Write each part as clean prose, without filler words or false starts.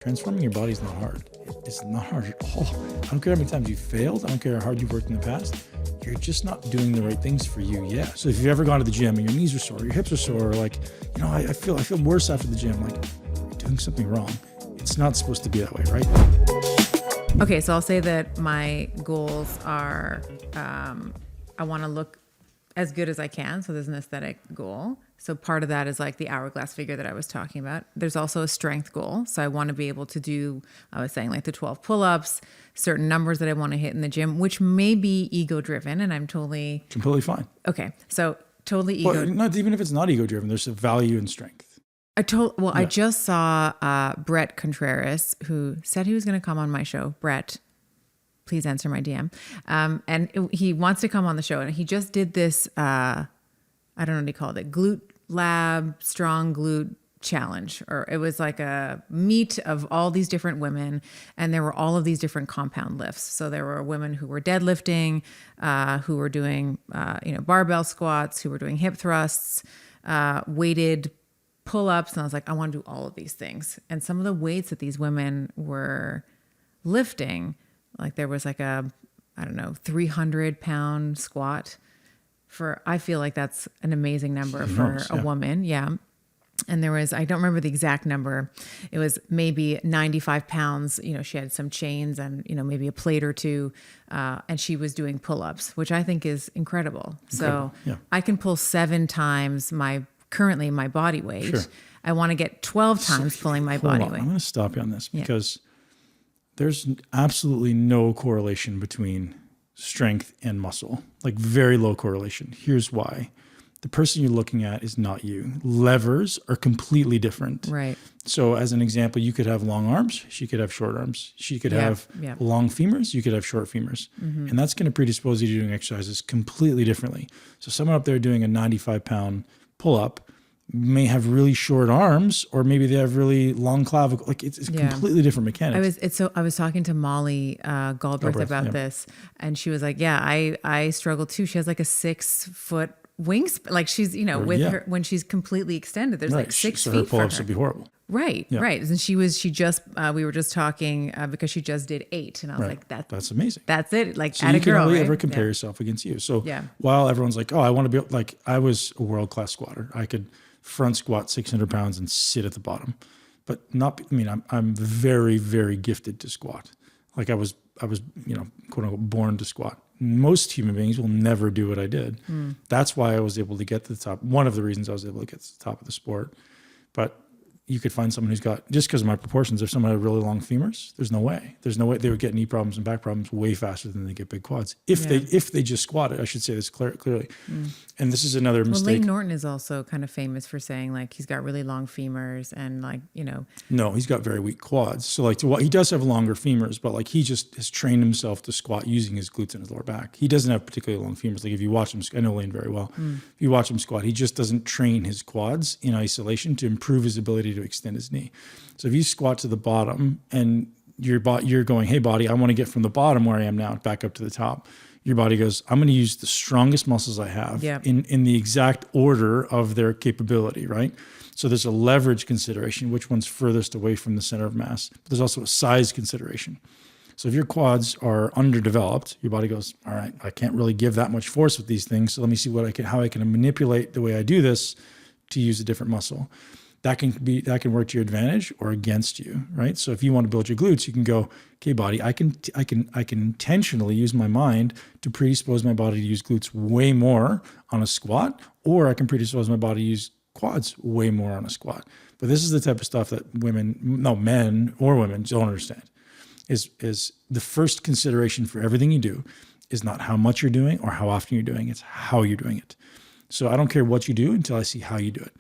Transforming your body is not hard. It's not hard at all. I don't care how many times you failed. I don't care how hard you've worked in the past. You're just not doing the right things for you yet. So if you've ever gone to the gym and your knees are sore, your hips are sore, like, you know, I feel worse after the gym, like, you're doing something wrong. It's not supposed to be that way, right? Okay, so I'll say that my goals are, I want to look as good as I can. So there's an aesthetic goal. So part of that is like the hourglass figure that I was talking about. There's also a strength goal. So I want to be able to do, I was saying like the 12 pull-ups, certain numbers that I want to hit in the gym, which may be ego driven, and I'm completely fine. Okay. So totally ego. Well, not even if it's not ego driven, there's a value in strength. I just saw Brett Contreras, who said he was going to come on my show. Brett, please answer my DM. And he wants to come on the show, and he just did this, I don't know what he called it, glute lab strong glute challenge, or it was like a meet of all these different women, and there were all of these different compound lifts. So there were women who were deadlifting, who were doing barbell squats, who were doing hip thrusts, weighted pull-ups, and I was like, I want to do all of these things. And some of the weights that these women were lifting, like there was like a 300-pound squat. I feel like that's an amazing number for a woman. Yeah. And there was, I don't remember the exact number. It was maybe 95 pounds. You know, she had some chains and, maybe a plate or two. And she was doing pull-ups, which I think is incredible. So I can pull 7 times currently my body weight. Sure. I want to get 12 times pulling my body weight. I'm going to stop you on this because there's absolutely no correlation between strength and muscle, like very low correlation. Here's why. The person you're looking at is not you. Levers are completely different. Right. So as an example, you could have long arms, she could have short arms. She could have long femurs, you could have short femurs. Mm-hmm. And that's going to predispose you to doing exercises completely differently. So someone up there doing a 95-pound pull-up may have really short arms, or maybe they have really long clavicle. Like it's completely different mechanics. I was talking to Molly Galbraith about this, and she was like, I struggle too. She has like a 6-foot wingspan. Like she's, her, when she's completely extended, there's like 6 feet. So her pull-ups would be horrible. Right. Yeah. Right. And we were just talking because she just did 8, and I was like, that's amazing. That's it. Like, so you can only ever compare yourself against you. So while everyone's like, oh, I want to be like, I was a world-class squatter. I could front squat 600 pounds and sit at the bottom, but I'm very, very gifted to squat. Like I was, quote unquote, born to squat. Most human beings will never do what I did. That's why I was able to get to the top. One of the reasons I was able to get to the top of the sport. But you could find someone who's got, just because of my proportions, if someone had really long femurs, there's no way they would get knee problems and back problems way faster than they get big quads. If they just squatted, I should say this clearly. And this is another mistake. Well, Layne Norton is also kind of famous for saying like he's got really long femurs and like, No, he's got very weak quads. So like he does have longer femurs, but like he just has trained himself to squat using his glutes and his lower back. He doesn't have particularly long femurs. Like if you watch him, I know Layne very well. If you watch him squat, he just doesn't train his quads in isolation to improve his ability to extend his knee. So if you squat to the bottom and you're going, hey body, I want to get from the bottom where I am now back up to the top. Your body goes, I'm going to use the strongest muscles I have in the exact order of their capability, right? So there's a leverage consideration, which one's furthest away from the center of mass. But there's also a size consideration. So if your quads are underdeveloped, your body goes, all right, I can't really give that much force with these things. So let me see how I can manipulate the way I do this to use a different muscle. That can work to your advantage or against you, right? So if you want to build your glutes, you can go, okay, body, I can intentionally use my mind to predispose my body to use glutes way more on a squat, or I can predispose my body to use quads way more on a squat. But this is the type of stuff that men or women don't understand. Is the first consideration for everything you do is not how much you're doing or how often you're doing it, it's how you're doing it. So I don't care what you do until I see how you do it.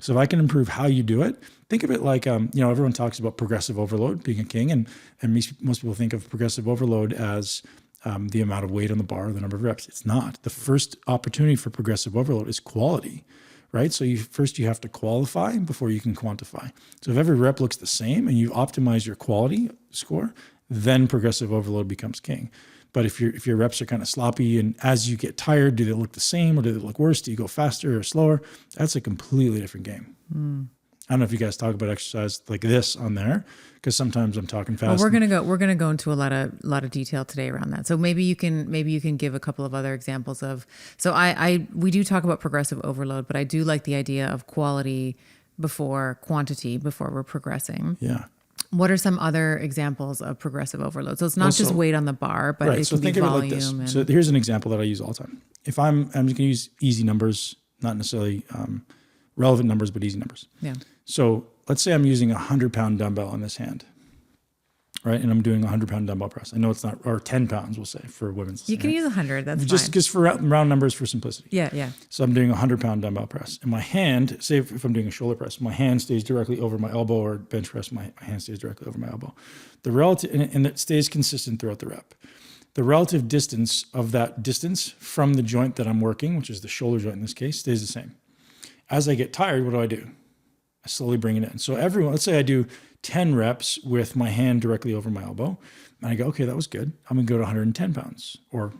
So if I can improve how you do it, think of it like, everyone talks about progressive overload being a king. And most people think of progressive overload as the amount of weight on the bar or the number of reps. It's not. The first opportunity for progressive overload is quality, right? So you have to qualify before you can quantify. So if every rep looks the same and you optimize your quality score, then progressive overload becomes king. But if your reps are kind of sloppy and as you get tired, do they look the same or do they look worse? Do you go faster or slower? That's a completely different game. I don't know if you guys talk about exercise like this on there, because sometimes I'm talking fast. Well, we're gonna go into a lot of detail today around that. So maybe you can give a couple of other examples of. So we do talk about progressive overload, but I do like the idea of quality before quantity before we're progressing. Yeah. What are some other examples of progressive overload? So it's not just weight on the bar, but it can be volume. Like this. So here's an example that I use all the time. If I'm just going to use easy numbers, not necessarily relevant numbers, but easy numbers. Yeah. So let's say I'm using a 100-pound dumbbell in this hand, right? And I'm doing a 100-pound dumbbell press. I know it's not, or 10 pounds, we'll say, for women's. You can use 100, that's just fine. Just for round numbers for simplicity. Yeah, yeah. So I'm doing a 100-pound dumbbell press. And my hand, say if I'm doing a shoulder press, my hand stays directly over my elbow, or bench press, my hand stays directly over my elbow. The relative, and it stays consistent throughout the rep. The relative distance of that distance from the joint that I'm working, which is the shoulder joint in this case, stays the same. As I get tired, what do? I slowly bring it in. So let's say I do 10 reps with my hand directly over my elbow, and I go, okay, that was good. I'm gonna go to 110 pounds, or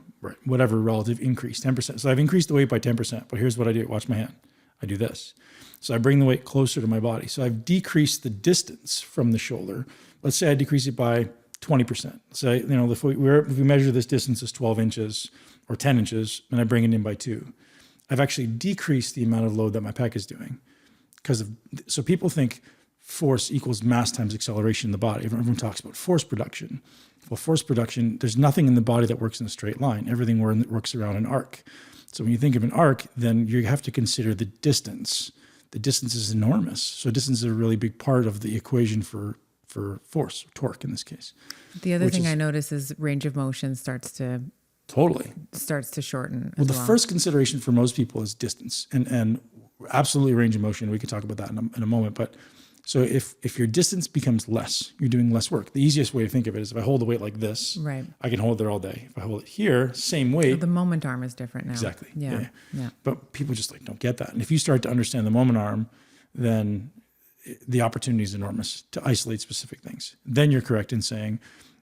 whatever relative increase, 10%. So I've increased the weight by 10%, but here's what I do. Watch my hand. I do this. So I bring the weight closer to my body. So I've decreased the distance from the shoulder. Let's say I decrease it by 20%. So, if we measure this distance as 12 inches or 10 inches, and I bring it in by 2, I've actually decreased the amount of load that my pec is doing. So people think force equals mass times acceleration in the body. Everyone talks about force production. Well, force production, there's nothing in the body that works in a straight line. Everything works around an arc. So when you think of an arc, then you have to consider the distance. The distance is enormous. So distance is a really big part of the equation for force, torque in this case. The other thing I notice is range of motion starts to shorten. Well, the first consideration for most people is distance, and absolutely range of motion. We could talk about that in a moment. But so if your distance becomes less, you're doing less work. The easiest way to think of it is if I hold the weight like this, right, I can hold it there all day. If I hold it here, same weight. So the moment arm is different now. Exactly. Yeah. But people just don't get that. And if you start to understand the moment arm, then the opportunity is enormous to isolate specific things. Then you're correct in saying,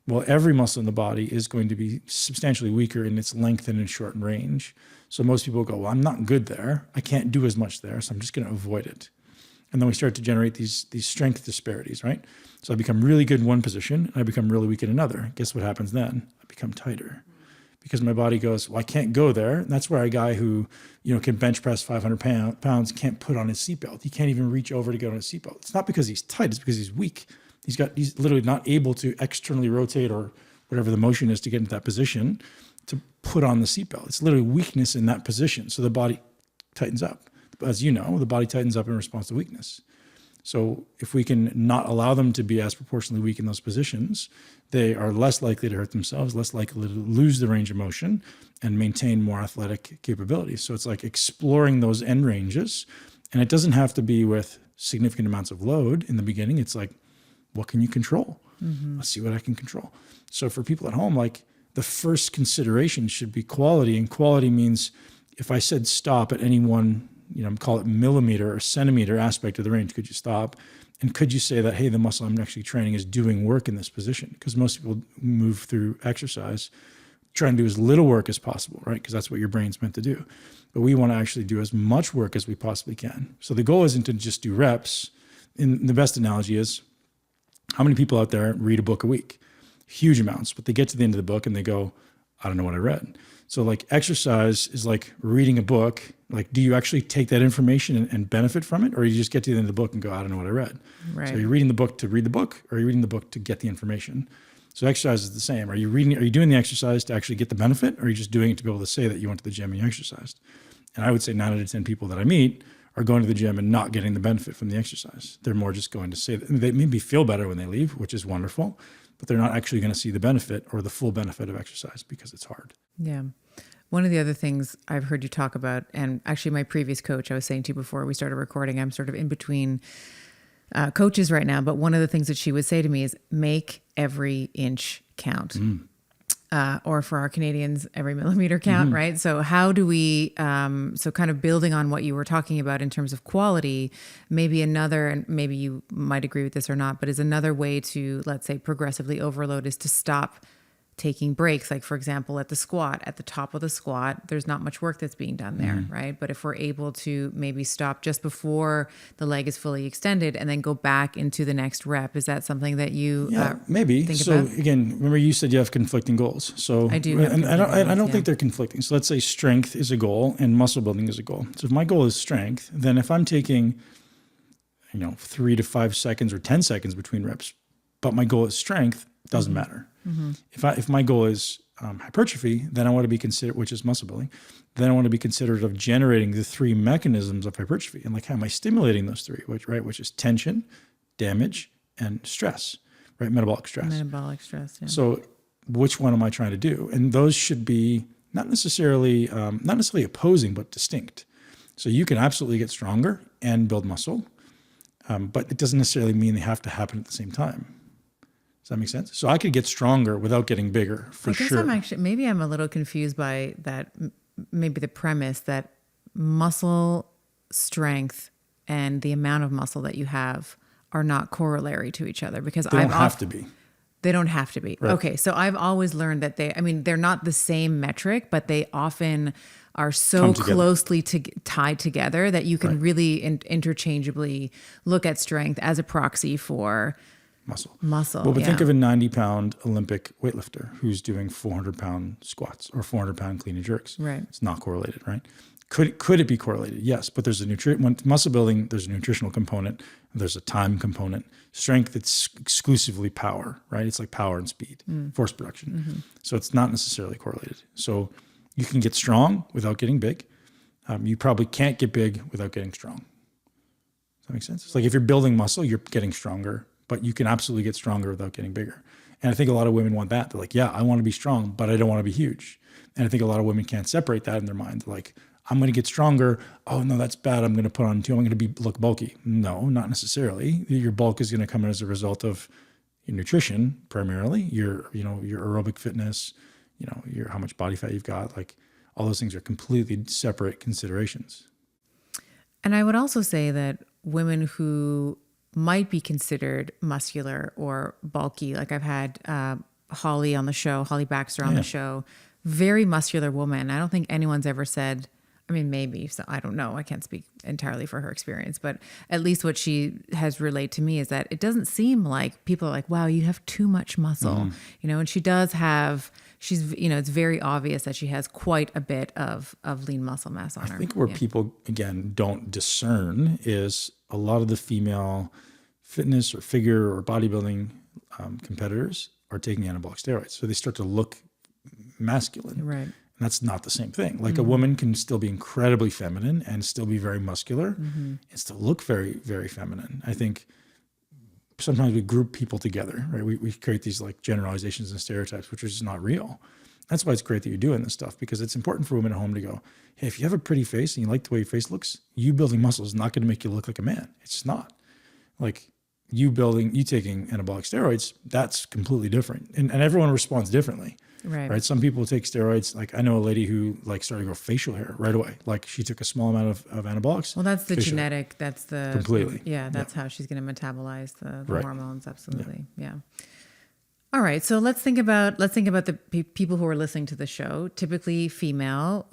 well, every muscle in the body is going to be substantially weaker in its length and in short range. So most people go, well, I'm not good there. I can't do as much there, so I'm just going to avoid it. And then we start to generate these strength disparities, right? So I become really good in one position, and I become really weak in another. Guess what happens then? I become tighter. Because my body goes, well, I can't go there. And that's where a guy who, can bench press 500 pounds can't put on his seatbelt. He can't even reach over to get on his seatbelt. It's not because he's tight, it's because he's weak. He's literally not able to externally rotate or whatever the motion is to get into that position to put on the seatbelt. It's literally weakness in that position. So the body tightens up. As you know, the body tightens up in response to weakness. So if we can not allow them to be as proportionally weak in those positions, they are less likely to hurt themselves, less likely to lose the range of motion and maintain more athletic capabilities. So it's like exploring those end ranges. And it doesn't have to be with significant amounts of load in the beginning. It's like, what can you control? Mm-hmm. Let's see what I can control. So for people at home, like the first consideration should be quality. And quality means if I said stop at any one, call it millimeter or centimeter aspect of the range, could you stop? And could you say that, hey, the muscle I'm actually training is doing work in this position? Because most people move through exercise trying to do as little work as possible, right? Because that's what your brain's meant to do. But we want to actually do as much work as we possibly can. So the goal isn't to just do reps. And the best analogy is, how many people out there read a book a week? Huge amounts. But they get to the end of the book and they go, I don't know what I read. So like exercise is like reading a book. Like, do you actually take that information and benefit from it? Or you just get to the end of the book and go, I don't know what I read. Right. So you're reading the book to read the book, or are you reading the book to get the information? So exercise is the same. Are you doing the exercise to actually get the benefit? Or are you just doing it to be able to say that you went to the gym and you exercised? And I would say 9 out of 10 people that I meet are going to the gym and not getting the benefit from the exercise. They're more just going to say that they maybe feel better when they leave, which is wonderful, but they're not actually going to see the benefit or the full benefit of exercise because it's hard. Yeah. One of the other things I've heard you talk about, and actually my previous coach, I was saying to you before we started recording, I'm sort of in between coaches right now, but one of the things that she would say to me is make every inch count. Or for our Canadians, every millimeter count, right? So how do we, so kind of building on what you were talking about in terms of quality, maybe another, and maybe you might agree with this or not, but is another way to, let's say, progressively overload is to stop taking breaks, like for example, at the squat, at the top of the squat, there's not much work that's being done there, right? But if we're able to maybe stop just before the leg is fully extended and then go back into the next rep, is that something that you maybe think so about? Again, remember you said you have conflicting goals. So I do have and I don't goals, think they're conflicting. So let's say strength is a goal and muscle building is a goal. So if my goal is strength, then if I'm taking 3 to 5 seconds or 10 seconds between reps, but my goal is strength, doesn't matter. If my goal is hypertrophy, then I want to be considered, which is muscle building, then I want to be considered of generating the 3 mechanisms of hypertrophy. And like, how am I stimulating those 3, which is tension, damage, and stress, right? Metabolic stress. Metabolic stress, yeah. So which one am I trying to do? And those should be not necessarily opposing, but distinct. So you can absolutely get stronger and build muscle, but it doesn't necessarily mean they have to happen at the same time. Does that make sense? So I could get stronger without getting bigger, for sure. I guess maybe I'm a little confused by that, maybe the premise that muscle strength and the amount of muscle that you have are not corollary to each other, because They don't have to be. They don't have to be. Right. Okay. So I've always learned that they're not the same metric, but they often are so closely tied together that you can really interchangeably look at strength as a proxy for Muscle. Well, but think of a 90-pound Olympic weightlifter who's doing 400-pound squats or 400-pound clean and jerks. Right. It's not correlated, right? Could it be correlated? Yes, but there's when muscle building, there's a nutritional component, there's a time component. Strength, it's exclusively power, right? It's like power and speed, force production. So it's not necessarily correlated. So you can get strong without getting big. You probably can't get big without getting strong. Does that make sense? It's like if you're building muscle, you're getting stronger, but you can absolutely get stronger without getting bigger. And I think a lot of women want that. They're like, yeah, I want to be strong, but I don't want to be huge. And I think a lot of women can't separate that in their mind. They're like, I'm going to get stronger. Oh no, that's bad. I'm going to put on 2. I'm going to look bulky. No, not necessarily. Your bulk is going to come in as a result of your nutrition, primarily your aerobic fitness, your how much body fat you've got. Like, all those things are completely separate considerations. And I would also say that women who might be considered muscular or bulky, like I've had Holly Baxter on the show, very muscular woman. I don't think anyone's ever said, maybe, so I don't know. I can't speak entirely for her experience, but at least what she has relayed to me is that it doesn't seem like people are like, wow, you have too much muscle, and she does have, it's very obvious that she has quite a bit of lean muscle mass on her. I think where people, again, don't discern is a lot of the female fitness or figure or bodybuilding competitors are taking anabolic steroids. So they start to look masculine. Right. And that's not the same thing. Like a woman can still be incredibly feminine and still be very muscular and still look very, very feminine. I think sometimes we group people together, right? We create these like generalizations and stereotypes, which is just not real. That's why it's great that you're doing this stuff, because it's important for women at home to go, hey, if you have a pretty face and you like the way your face looks, you building muscle is not going to make you look like a man. It's just not. Like you taking anabolic steroids, that's completely different. And everyone responds differently. Right. Some people take steroids. Like I know a lady who started to grow facial hair right away. Like she took a small amount of anabolics. Well, that's the genetic. That's the completely. That's how she's going to metabolize the hormones. Absolutely. Yeah. All right. So let's think about the people who are listening to the show. Typically female.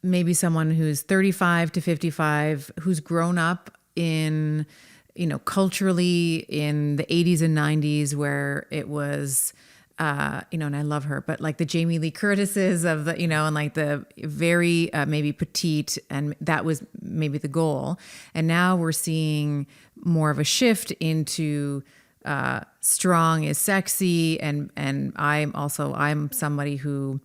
Maybe someone who's 35 to 55, who's grown up in, culturally in the 80s and 90s, where it was. And I love her, but like the Jamie Lee Curtises of the, and like the very maybe petite, and that was maybe the goal. And now we're seeing more of a shift into strong is sexy, and I'm somebody who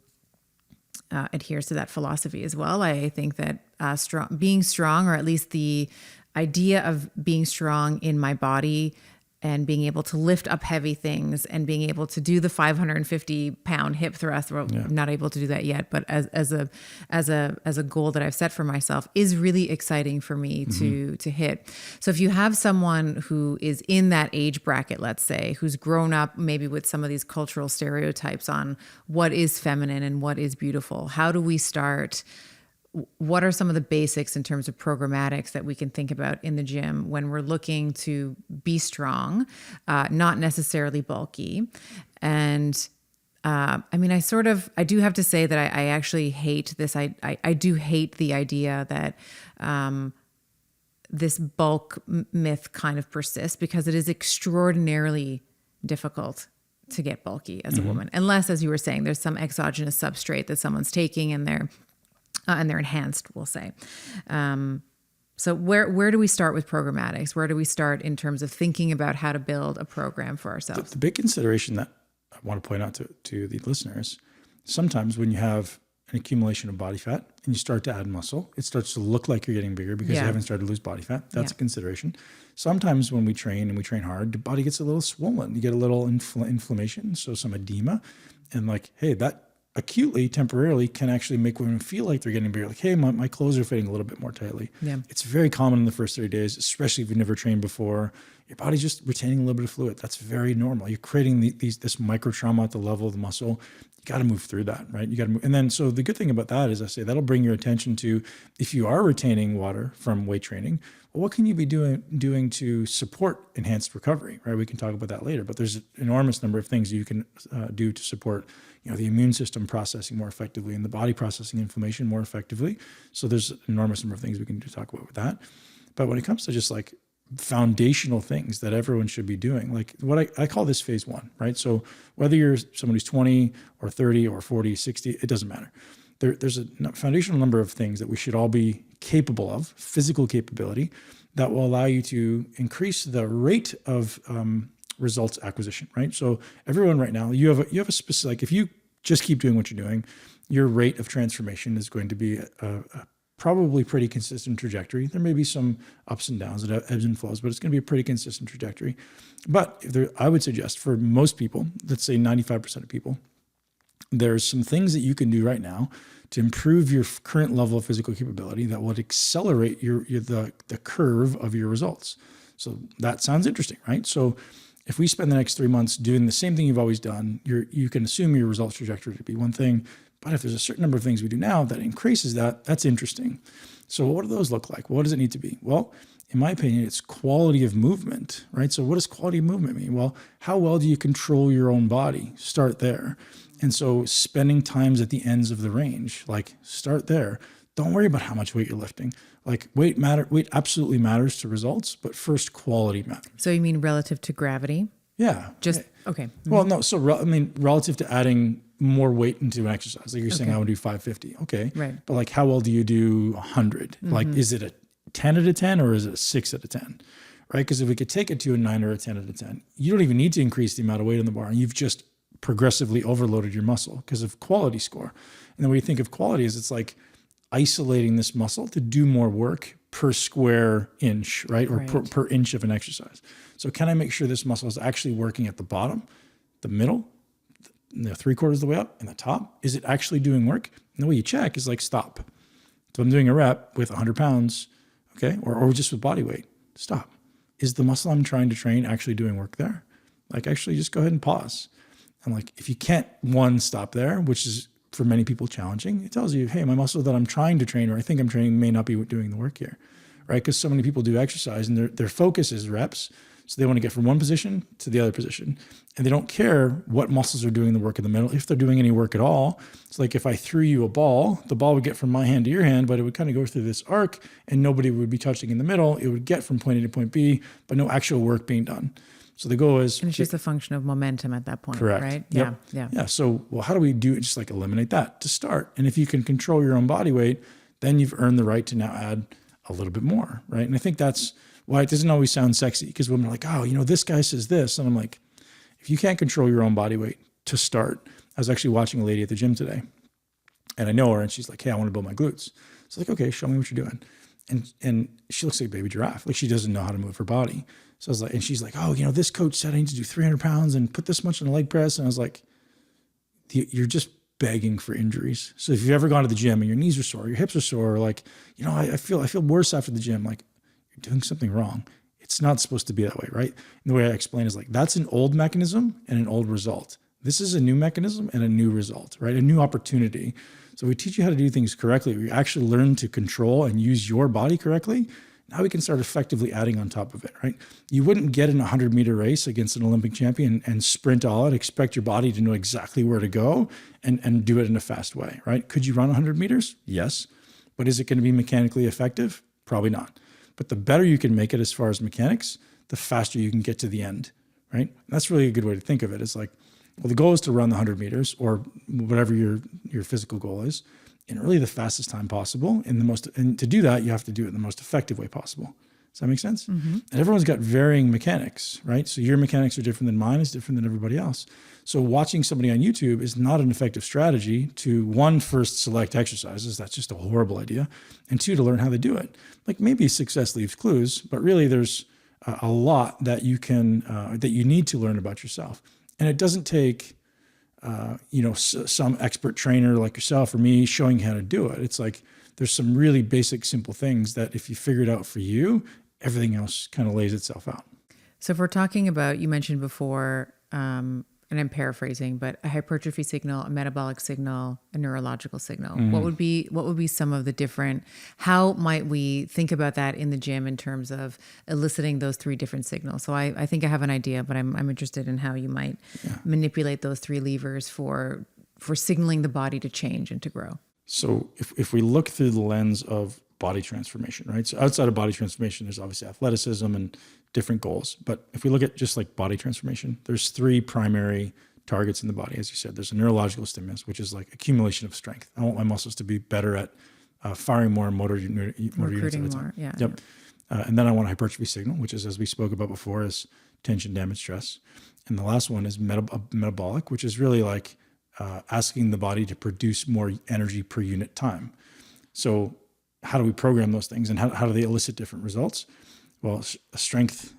adheres to that philosophy as well. I think that being strong, or at least the idea of being strong in my body, and being able to lift up heavy things and being able to do the 550-pound hip thrust. Well, I'm not able to do that yet, but as a goal that I've set for myself is really exciting for me to hit. So if you have someone who is in that age bracket, let's say, who's grown up maybe with some of these cultural stereotypes on what is feminine and what is beautiful, how do we start what are some of the basics in terms of programmatics that we can think about in the gym when we're looking to be strong, not necessarily bulky? And I mean, I do have to say that I actually hate this. I do hate the idea that this bulk myth kind of persists, because it is extraordinarily difficult to get bulky as a woman, unless, as you were saying, there's some exogenous substrate that someone's taking and they're enhanced, we'll say. So where do we start with programmatics? Where do we start in terms of thinking about how to build a program for ourselves? The big consideration that I want to point out to the listeners, sometimes when you have an accumulation of body fat and you start to add muscle, it starts to look like you're getting bigger because you haven't started to lose body fat. That's a consideration. Sometimes when we train and we train hard, the body gets a little swollen. You get a little inflammation, so some edema. And like, hey, that acutely, temporarily can actually make women feel like they're getting bigger. Like, hey, my clothes are fitting a little bit more tightly. Yeah. It's very common in the first 30 days, especially if you've never trained before. Your body's just retaining a little bit of fluid. That's very normal. You're creating this micro trauma at the level of the muscle. You got to move through that, right? You got to move. And then, so the good thing about that is, I say that'll bring your attention to, if you are retaining water from weight training, well, what can you be doing to support enhanced recovery, right? We can talk about that later, but there's an enormous number of things you can do to support, the immune system processing more effectively and the body processing inflammation more effectively. So there's an enormous number of things we can talk about with that. But when it comes to just like foundational things that everyone should be doing, like what I call this phase one, right? So whether you're someone who's 20 or 30 or 40, 60, it doesn't matter. There's a foundational number of things that we should all be capable of, physical capability, that will allow you to increase the rate of results acquisition, right? So everyone right now, you have a specific, like if you just keep doing what you're doing, your rate of transformation is going to be a probably pretty consistent trajectory. There may be some ups and downs, ebbs and flows, but it's going to be a pretty consistent trajectory. But I would suggest for most people, let's say 95% of people, there's some things that you can do right now to improve your current level of physical capability that would accelerate the curve of your results. So that sounds interesting, right? So if we spend the next 3 months doing the same thing you've always done, you can assume your results trajectory to be one thing. But if there's a certain number of things we do now that increases that, that's interesting. So what do those look like? What does it need to be? Well, in my opinion, it's quality of movement, right? So what does quality of movement mean? Well, how well do you control your own body? Start there. And so spending times at the ends of the range, like start there. Don't worry about how much weight you're lifting. Like weight absolutely matters to results, but first quality matters. So you mean relative to gravity? Yeah. Okay. Well, no. So relative to adding more weight into an exercise, like you're saying, I would do 550. Okay. Right. But like, how well do you do 100? Like, is it a 10 out of 10 or is it a 6 out of 10? Right. Because if we could take it to a 9 or a 10 out of 10, you don't even need to increase the amount of weight on the bar, and you've just progressively overloaded your muscle because of quality score. And the way you think of quality is, it's like isolating this muscle to do more work per square inch, right? Or per inch of an exercise. So can I make sure this muscle is actually working at the bottom, the middle, the 3/4 of the way up, and the top? Is it actually doing work? And the way you check is like, stop. So I'm doing a rep with 100 pounds, okay? Or just with body weight, stop. Is the muscle I'm trying to train actually doing work there? Like, actually just go ahead and pause. And like, if you can't, stop there, which is for many people challenging, it tells you, hey, my muscle that I'm trying to train, or I think I'm training, may not be doing the work here, right? Because so many people do exercise and their focus is reps. So they want to get from one position to the other position, and they don't care what muscles are doing the work in the middle, if they're doing any work at all. It's like, if I threw you a ball, the ball would get from my hand to your hand, but it would kind of go through this arc and nobody would be touching in the middle. It would get from point A to point B, but no actual work being done. So the goal is... And it's just a function of momentum at that point, correct. Right? Yep. Yeah. So, well, how do we do it? Just like eliminate that to start. And if you can control your own body weight, then you've earned the right to now add a little bit more, right? And I think that's why it doesn't always sound sexy, because women are like, oh, this guy says this. And I'm like, if you can't control your own body weight to start... I was actually watching a lady at the gym today, and I know her, and she's like, hey, I want to build my glutes. So like, okay, show me what you're doing. And she looks like a baby giraffe. Like, she doesn't know how to move her body. So I was like, and she's like, oh, this coach said I need to do 300 pounds and put this much in a leg press. And I was like, you're just begging for injuries. So if you've ever gone to the gym and your knees are sore, your hips are sore, like, I feel worse after the gym, like, you're doing something wrong. It's not supposed to be that way, right? And the way I explain is like, that's an old mechanism and an old result. This is a new mechanism and a new result, right? A new opportunity. So So we teach you how to do things correctly. We actually learn to control and use your body correctly. Now we can start effectively adding on top of it, right? You wouldn't get in a 100-meter race against an Olympic champion and sprint all out, expect your body to know exactly where to go and do it in a fast way, right? Could you run 100 meters? Yes. But is it going to be mechanically effective? Probably not. But the better you can make it as far as mechanics, the faster you can get to the end, right? That's really a good way to think of it. It's like, well, the goal is to run the 100 meters or whatever your physical goal is in really the fastest time possible. And to do that, you have to do it in the most effective way possible. Does that make sense? Mm-hmm. And everyone's got varying mechanics, right? So your mechanics are different than mine, is different than everybody else. So watching somebody on YouTube is not an effective strategy to, one, first select exercises. That's just a horrible idea. And two, to learn how they do it. Like maybe success leaves clues, but really there's a lot that you can, that you need to learn about yourself. And it doesn't take, some expert trainer like yourself or me showing you how to do it. It's like, there's some really basic, simple things that if you figure it out for you, everything else kind of lays itself out. So if we're talking about, you mentioned before, and I'm paraphrasing, but a hypertrophy signal, a metabolic signal, a neurological signal. Mm-hmm. What would be some of the different, how might we think about that in the gym in terms of eliciting those three different signals? So I think I have an idea, but I'm interested in how you might manipulate those three levers for signaling the body to change and to grow. So if we look through the lens of body transformation, right? So outside of body transformation, there's obviously athleticism and different goals. But if we look at just like body transformation, there's three primary targets in the body. As you said, there's a neurological stimulus, which is like accumulation of strength. I want my muscles to be better at firing more motor units at a time. Yeah. Yep. And then I want a hypertrophy signal, which is, as we spoke about before, is tension, damage, stress. And the last one is metabolic, which is really like asking the body to produce more energy per unit time. So how do we program those things and how do they elicit different results? Well, a strength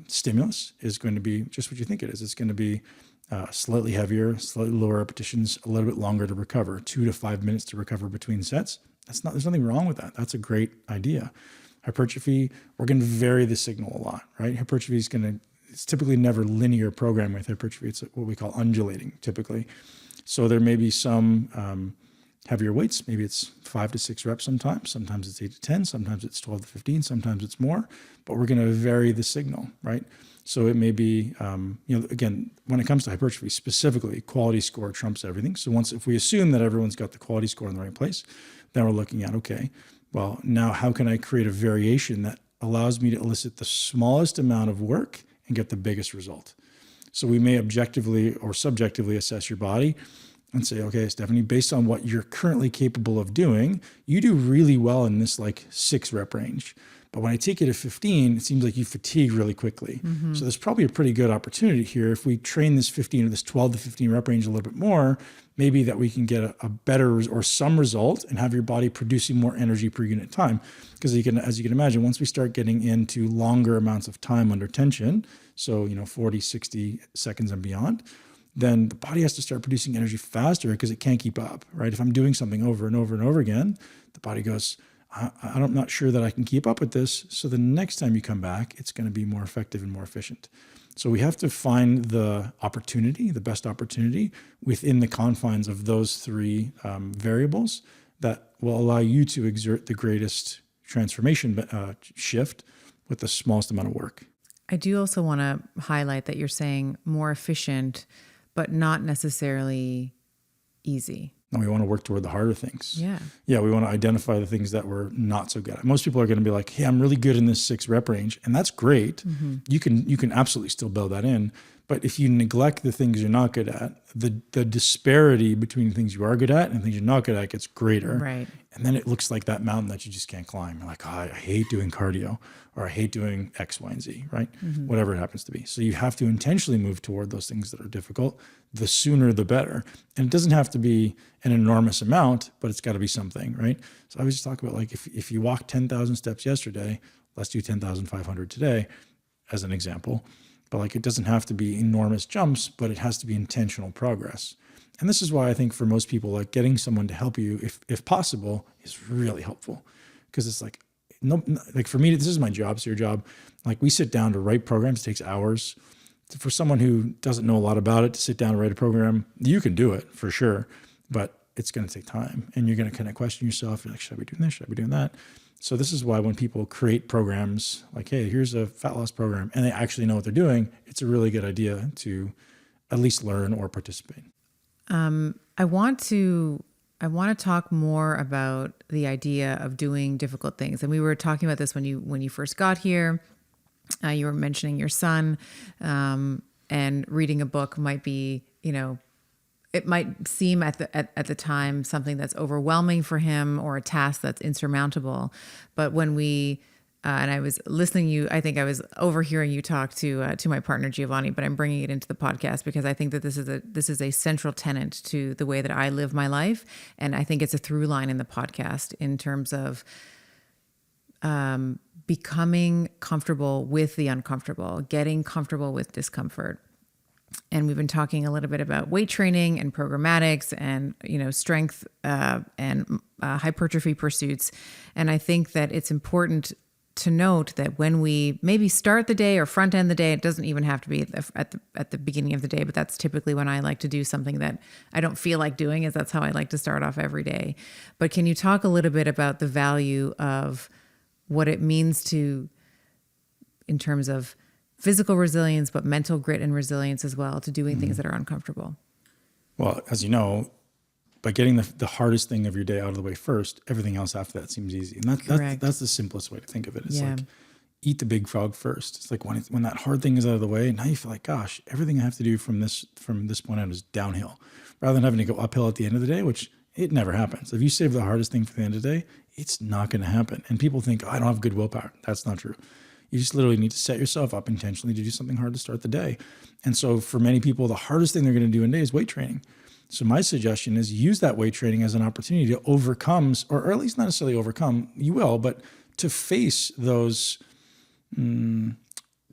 stimulus is going to be just what you think it is. It's going to be slightly heavier, slightly lower repetitions, a little bit longer to recover, 2 to 5 minutes to recover between sets. There's nothing wrong with that. That's a great idea. Hypertrophy, we're going to vary the signal a lot, right? Hypertrophy is it's typically never linear programming with hypertrophy. It's what we call undulating typically. So there may be some heavier weights. Maybe it's 5 to 6 reps sometimes. Sometimes it's 8 to 10. Sometimes it's 12 to 15. Sometimes it's more. But we're going to vary the signal, right? So it may be, again, when it comes to hypertrophy specifically, quality score trumps everything. So if we assume that everyone's got the quality score in the right place, then we're looking at, okay, well, now how can I create a variation that allows me to elicit the smallest amount of work and get the biggest result? So we may objectively or subjectively assess your body and say, okay, Stephanie, based on what you're currently capable of doing, you do really well in this like 6 rep range. But when I take you to 15, it seems like you fatigue really quickly. Mm-hmm. So there's probably a pretty good opportunity here. If we train this 15 or this 12 to 15 rep range a little bit more, maybe that we can get a better or some result and have your body producing more energy per unit time. Because as you can imagine, once we start getting into longer amounts of time under tension, so 40, 60 seconds and beyond, then the body has to start producing energy faster because it can't keep up, right? If I'm doing something over and over and over again, the body goes, I'm not sure that I can keep up with this. So the next time you come back, it's going to be more effective and more efficient. So we have to find the best opportunity within the confines of those three variables that will allow you to exert the greatest transformation shift with the smallest amount of work. I do also want to highlight that you're saying more efficient, but not necessarily easy. And we want to work toward the harder things. Yeah. Yeah, we want to identify the things that we're not so good at. Most people are going to be like, hey, I'm really good in this 6 rep range. And that's great. Mm-hmm. You can absolutely still build that in. But if you neglect the things you're not good at, the disparity between the things you are good at and things you're not good at gets greater. Right. And then it looks like that mountain that you just can't climb. You're like, oh, I hate doing cardio, or I hate doing X, Y, and Z, right? Mm-hmm. Whatever it happens to be. So you have to intentionally move toward those things that are difficult. The sooner, the better. And it doesn't have to be an enormous amount, but it's got to be something, right? So I always just talk about like, if you walked 10,000 steps yesterday, let's do 10,500 today as an example. But like, it doesn't have to be enormous jumps, but it has to be intentional progress. And this is why I think for most people, like getting someone to help you, if possible, is really helpful. Because it's like, like for me, this is my job, it's your job. Like we sit down to write programs, it takes hours. For someone who doesn't know a lot about it to sit down and write a program, you can do it for sure. But it's going to take time, and you're going to kind of question yourself. You're like, should I be doing this? Should I be doing that? So this is why when people create programs like, hey, here's a fat loss program, and they actually know what they're doing, it's a really good idea to at least learn or participate. I want to talk more about the idea of doing difficult things. And we were talking about this when you first got here. You were mentioning your son, and reading a book might be, it might seem at the time something that's overwhelming for him or a task that's insurmountable. But when we and I was listening to you, I think I was overhearing you talk to my partner Giovanni, but I'm bringing it into the podcast because I think that this is a central tenet to the way that I live my life, and I think it's a through line in the podcast in terms of becoming comfortable with the uncomfortable, getting comfortable with discomfort. And we've been talking a little bit about weight training and programmatics and, strength and hypertrophy pursuits. And I think that it's important to note that when we maybe start the day or front end the day, it doesn't even have to be at the beginning of the day, but that's typically when I like to do something that I don't feel like doing, is that's how I like to start off every day. But can you talk a little bit about the value of what it means to, in terms of physical resilience, but mental grit and resilience as well, to doing things that are uncomfortable? Well, as you know, by getting the hardest thing of your day out of the way first, everything else after that seems easy. And that's the simplest way to think of it. It's like, eat the big frog first. It's like when that hard thing is out of the way, now you feel like, gosh, everything I have to do from this point on is downhill, rather than having to go uphill at the end of the day, which it never happens. If you save the hardest thing for the end of the day, it's not going to happen. And people think, I don't have good willpower. That's not true. You just literally need to set yourself up intentionally to do something hard to start the day. And so for many people, the hardest thing they're going to do in a day is weight training. So my suggestion is use that weight training as an opportunity to overcome, or at least not necessarily overcome, you will, but to face those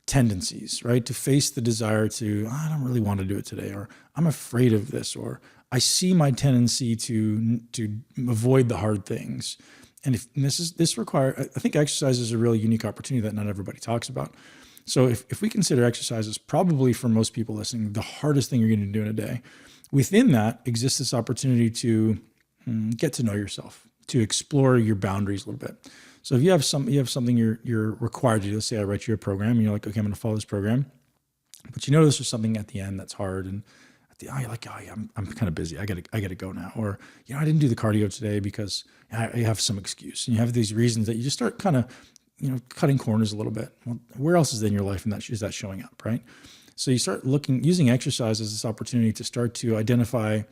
tendencies, right? To face the desire to, I don't really want to do it today, or I'm afraid of this, or I see my tendency to avoid the hard things. And this requires, I think exercise is a really unique opportunity that not everybody talks about. So if we consider exercise as probably for most people listening, the hardest thing you're going to do in a day, within that exists this opportunity to get to know yourself, to explore your boundaries a little bit. So if you have something you're required to do, let's say I write you a program and you're like, okay, I'm going to follow this program, but you notice there's something at the end that's hard, and you're like, oh yeah, I'm kind of busy. I gotta go now. Or, I didn't do the cardio today because I have some excuse. And you have these reasons that you just start kind of, cutting corners a little bit. Well, where else is it in your life is that showing up, right? So you start using exercise as this opportunity to start to identify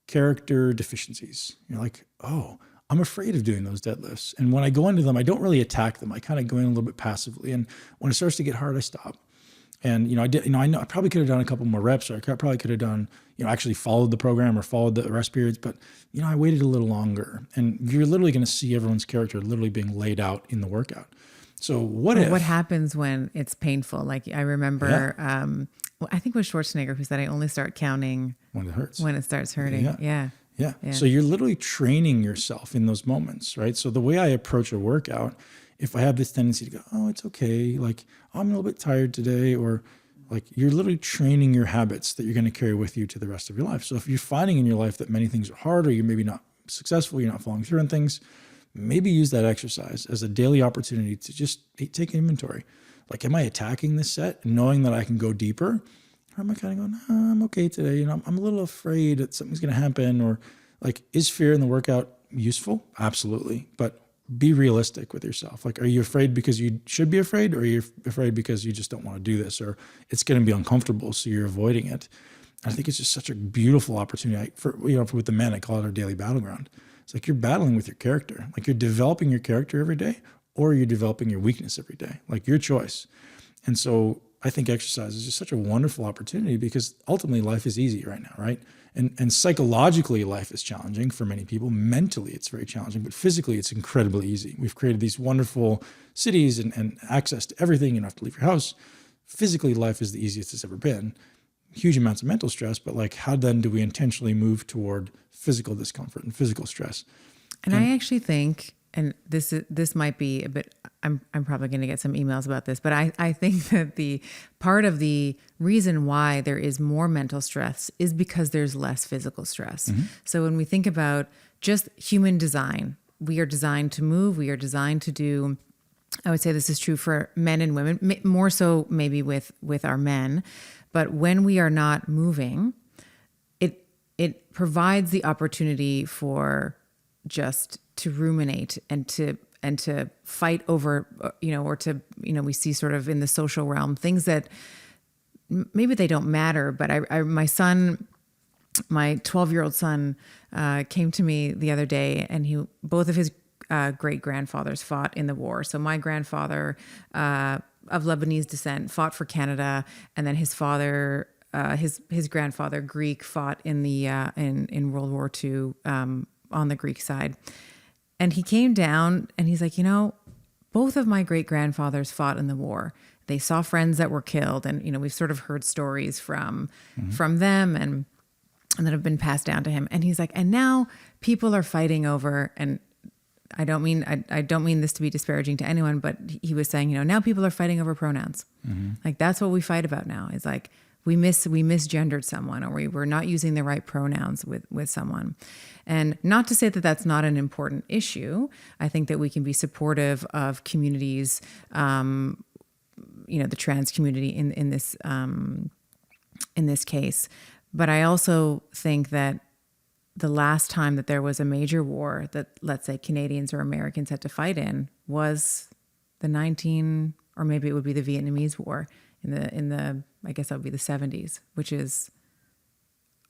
character deficiencies. You're like, oh, I'm afraid of doing those deadlifts. And when I go into them, I don't really attack them. I kind of go in a little bit passively. And when it starts to get hard, I stop. And, I know I probably could have done a couple more reps, or I probably could have done, actually followed the program or followed the rest periods, but, I waited a little longer. And you're literally going to see everyone's character literally being laid out in the workout. So what happens when it's painful? Like I remember, I think it was Schwarzenegger who said, I only start counting when it hurts, when it starts hurting. Yeah. So you're literally training yourself in those moments, right? So the way I approach a workout, if I have this tendency to go, oh, it's okay, like, oh, I'm a little bit tired today, or like, you're literally training your habits that you're going to carry with you to the rest of your life. So if you're finding in your life that many things are hard, or you're maybe not successful, you're not following through on things, maybe use that exercise as a daily opportunity to just take inventory. Like, am I attacking this set knowing that I can go deeper? Or am I kind of going, oh, I'm okay today, I'm a little afraid that something's going to happen? Or like, is fear in the workout useful? Absolutely. But be realistic with yourself. Like, are you afraid because you should be afraid, or are you afraid because you just don't want to do this, or it's going to be uncomfortable, so you're avoiding it? And I think it's just such a beautiful opportunity for with the men, I call it our daily battleground. It's like you're battling with your character. Like, you're developing your character every day, or you're developing your weakness every day, like your choice. And so I think exercise is just such a wonderful opportunity, because ultimately life is easy right now, right? And psychologically, life is challenging for many people. Mentally, it's very challenging, but physically, it's incredibly easy. We've created these wonderful cities and access to everything. You don't have to leave your house. Physically, life is the easiest it's ever been. Huge amounts of mental stress, but like, how then do we intentionally move toward physical discomfort and physical stress? And I actually think this might be a bit, I'm probably going to get some emails about this, but I think that the part of the reason why there is more mental stress is because there's less physical stress. So when we think about just human design, we are designed to move, we are designed to do, I would say this is true for men and women, more so maybe with our men, but when we are not moving, it provides the opportunity for just to ruminate and to fight over, or to, we see sort of in the social realm, things that maybe they don't matter, but my son, my 12-year-old son, came to me the other day, and both of his great grandfathers fought in the war. So my grandfather, of Lebanese descent, fought for Canada, and then his father, his grandfather, Greek, fought in the in World War II on the Greek side. And he came down and he's like, both of my great grandfathers fought in the war. They saw friends that were killed, and we've sort of heard stories from them and that have been passed down to him. And he's like, and now people are fighting over, and I don't mean this to be disparaging to anyone, but he was saying, now people are fighting over pronouns. Like that's what we fight about now. It's like we misgendered someone, or we're not using the right pronouns with someone. And not to say that that's not an important issue. I think that we can be supportive of communities, the trans community in this case. But I also think that the last time that there was a major war that, let's say, Canadians or Americans had to fight in was or maybe it would be the Vietnamese War in the I guess that would be the 70s, which is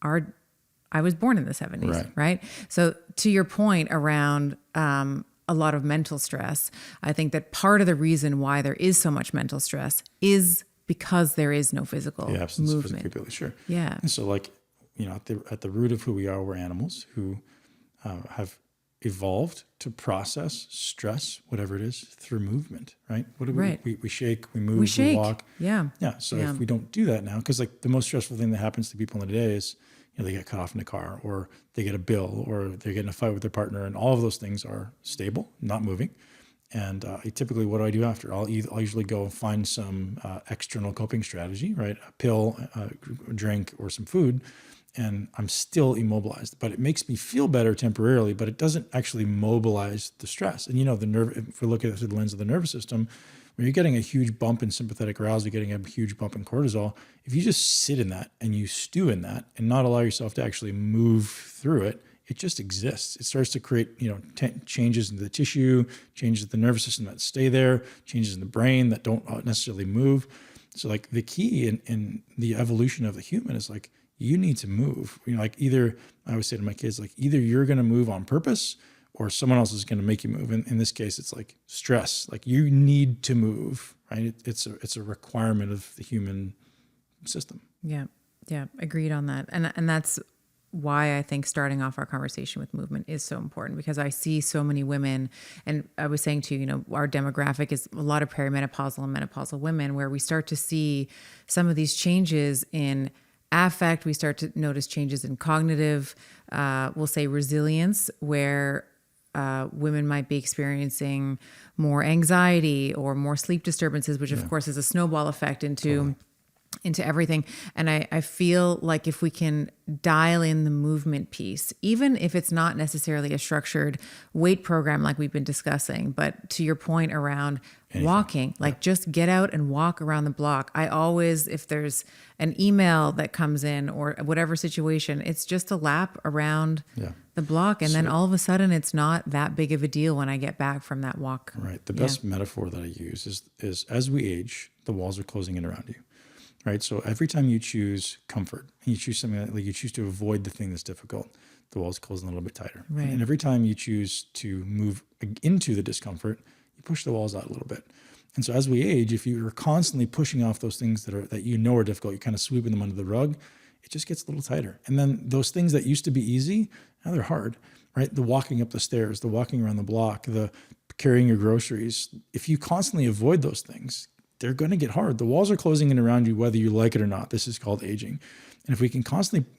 I was born in the 70s, right? So to your point around a lot of mental stress, I think that part of the reason why there is so much mental stress is because there is no physical movement. Of physical ability, sure. Yeah. And so at the root of who we are, we're animals who have evolved to process stress, whatever it is, through movement, right? What do we shake, we move, we walk. Yeah. Yeah. So if we don't do that now, because the most stressful thing that happens to people in a day is, they get cut off in a car, or they get a bill, or they get in a fight with their partner, and all of those things are stable, not moving. And typically, what do I do after? I'll usually go and find some external coping strategy, right? A pill, a drink, or some food, and I'm still immobilized. But it makes me feel better temporarily, but it doesn't actually mobilize the stress. And the nerve. If we look at it through the lens of the nervous system, when you're getting a huge bump in sympathetic arousal, you're getting a huge bump in cortisol. If you just sit in that and you stew in that and not allow yourself to actually move through it, it just exists. It starts to create, changes in the tissue, changes in the nervous system that stay there, changes in the brain that don't necessarily move. So the key in the evolution of the human is you need to move. Either, I always say to my kids, either you're going to move on purpose, or someone else is going to make you move. In this case, it's stress. You need to move, right? It's a requirement of the human system. Yeah, agreed on that. And that's why I think starting off our conversation with movement is so important, because I see so many women, and I was saying to you, our demographic is a lot of perimenopausal and menopausal women, where we start to see some of these changes in affect. We start to notice changes in cognitive, we'll say resilience, where women might be experiencing more anxiety or more sleep disturbances, which of course is a snowball effect into everything. And I feel like if we can dial in the movement piece, even if it's not necessarily a structured weight program like we've been discussing, but to your point around walking, just get out and walk around the block. I always, if there's an email that comes in or whatever situation, it's just a lap around the block. And then all of a sudden it's not that big of a deal when I get back from that walk. Right. The best metaphor that I use is as we age, the walls are closing in around you. Right. So every time you choose comfort, you choose something you choose to avoid the thing that's difficult, the walls close a little bit tighter. Right. And every time you choose to move into the discomfort, you push the walls out a little bit. And so as we age, if you're constantly pushing off those things that are difficult, you're kind of sweeping them under the rug, it just gets a little tighter. And then those things that used to be easy, now they're hard. Right. The walking up the stairs, the walking around the block, the carrying your groceries. If you constantly avoid those things, they're going to get hard. The walls are closing in around you, whether you like it or not. This is called aging. And if we can constantly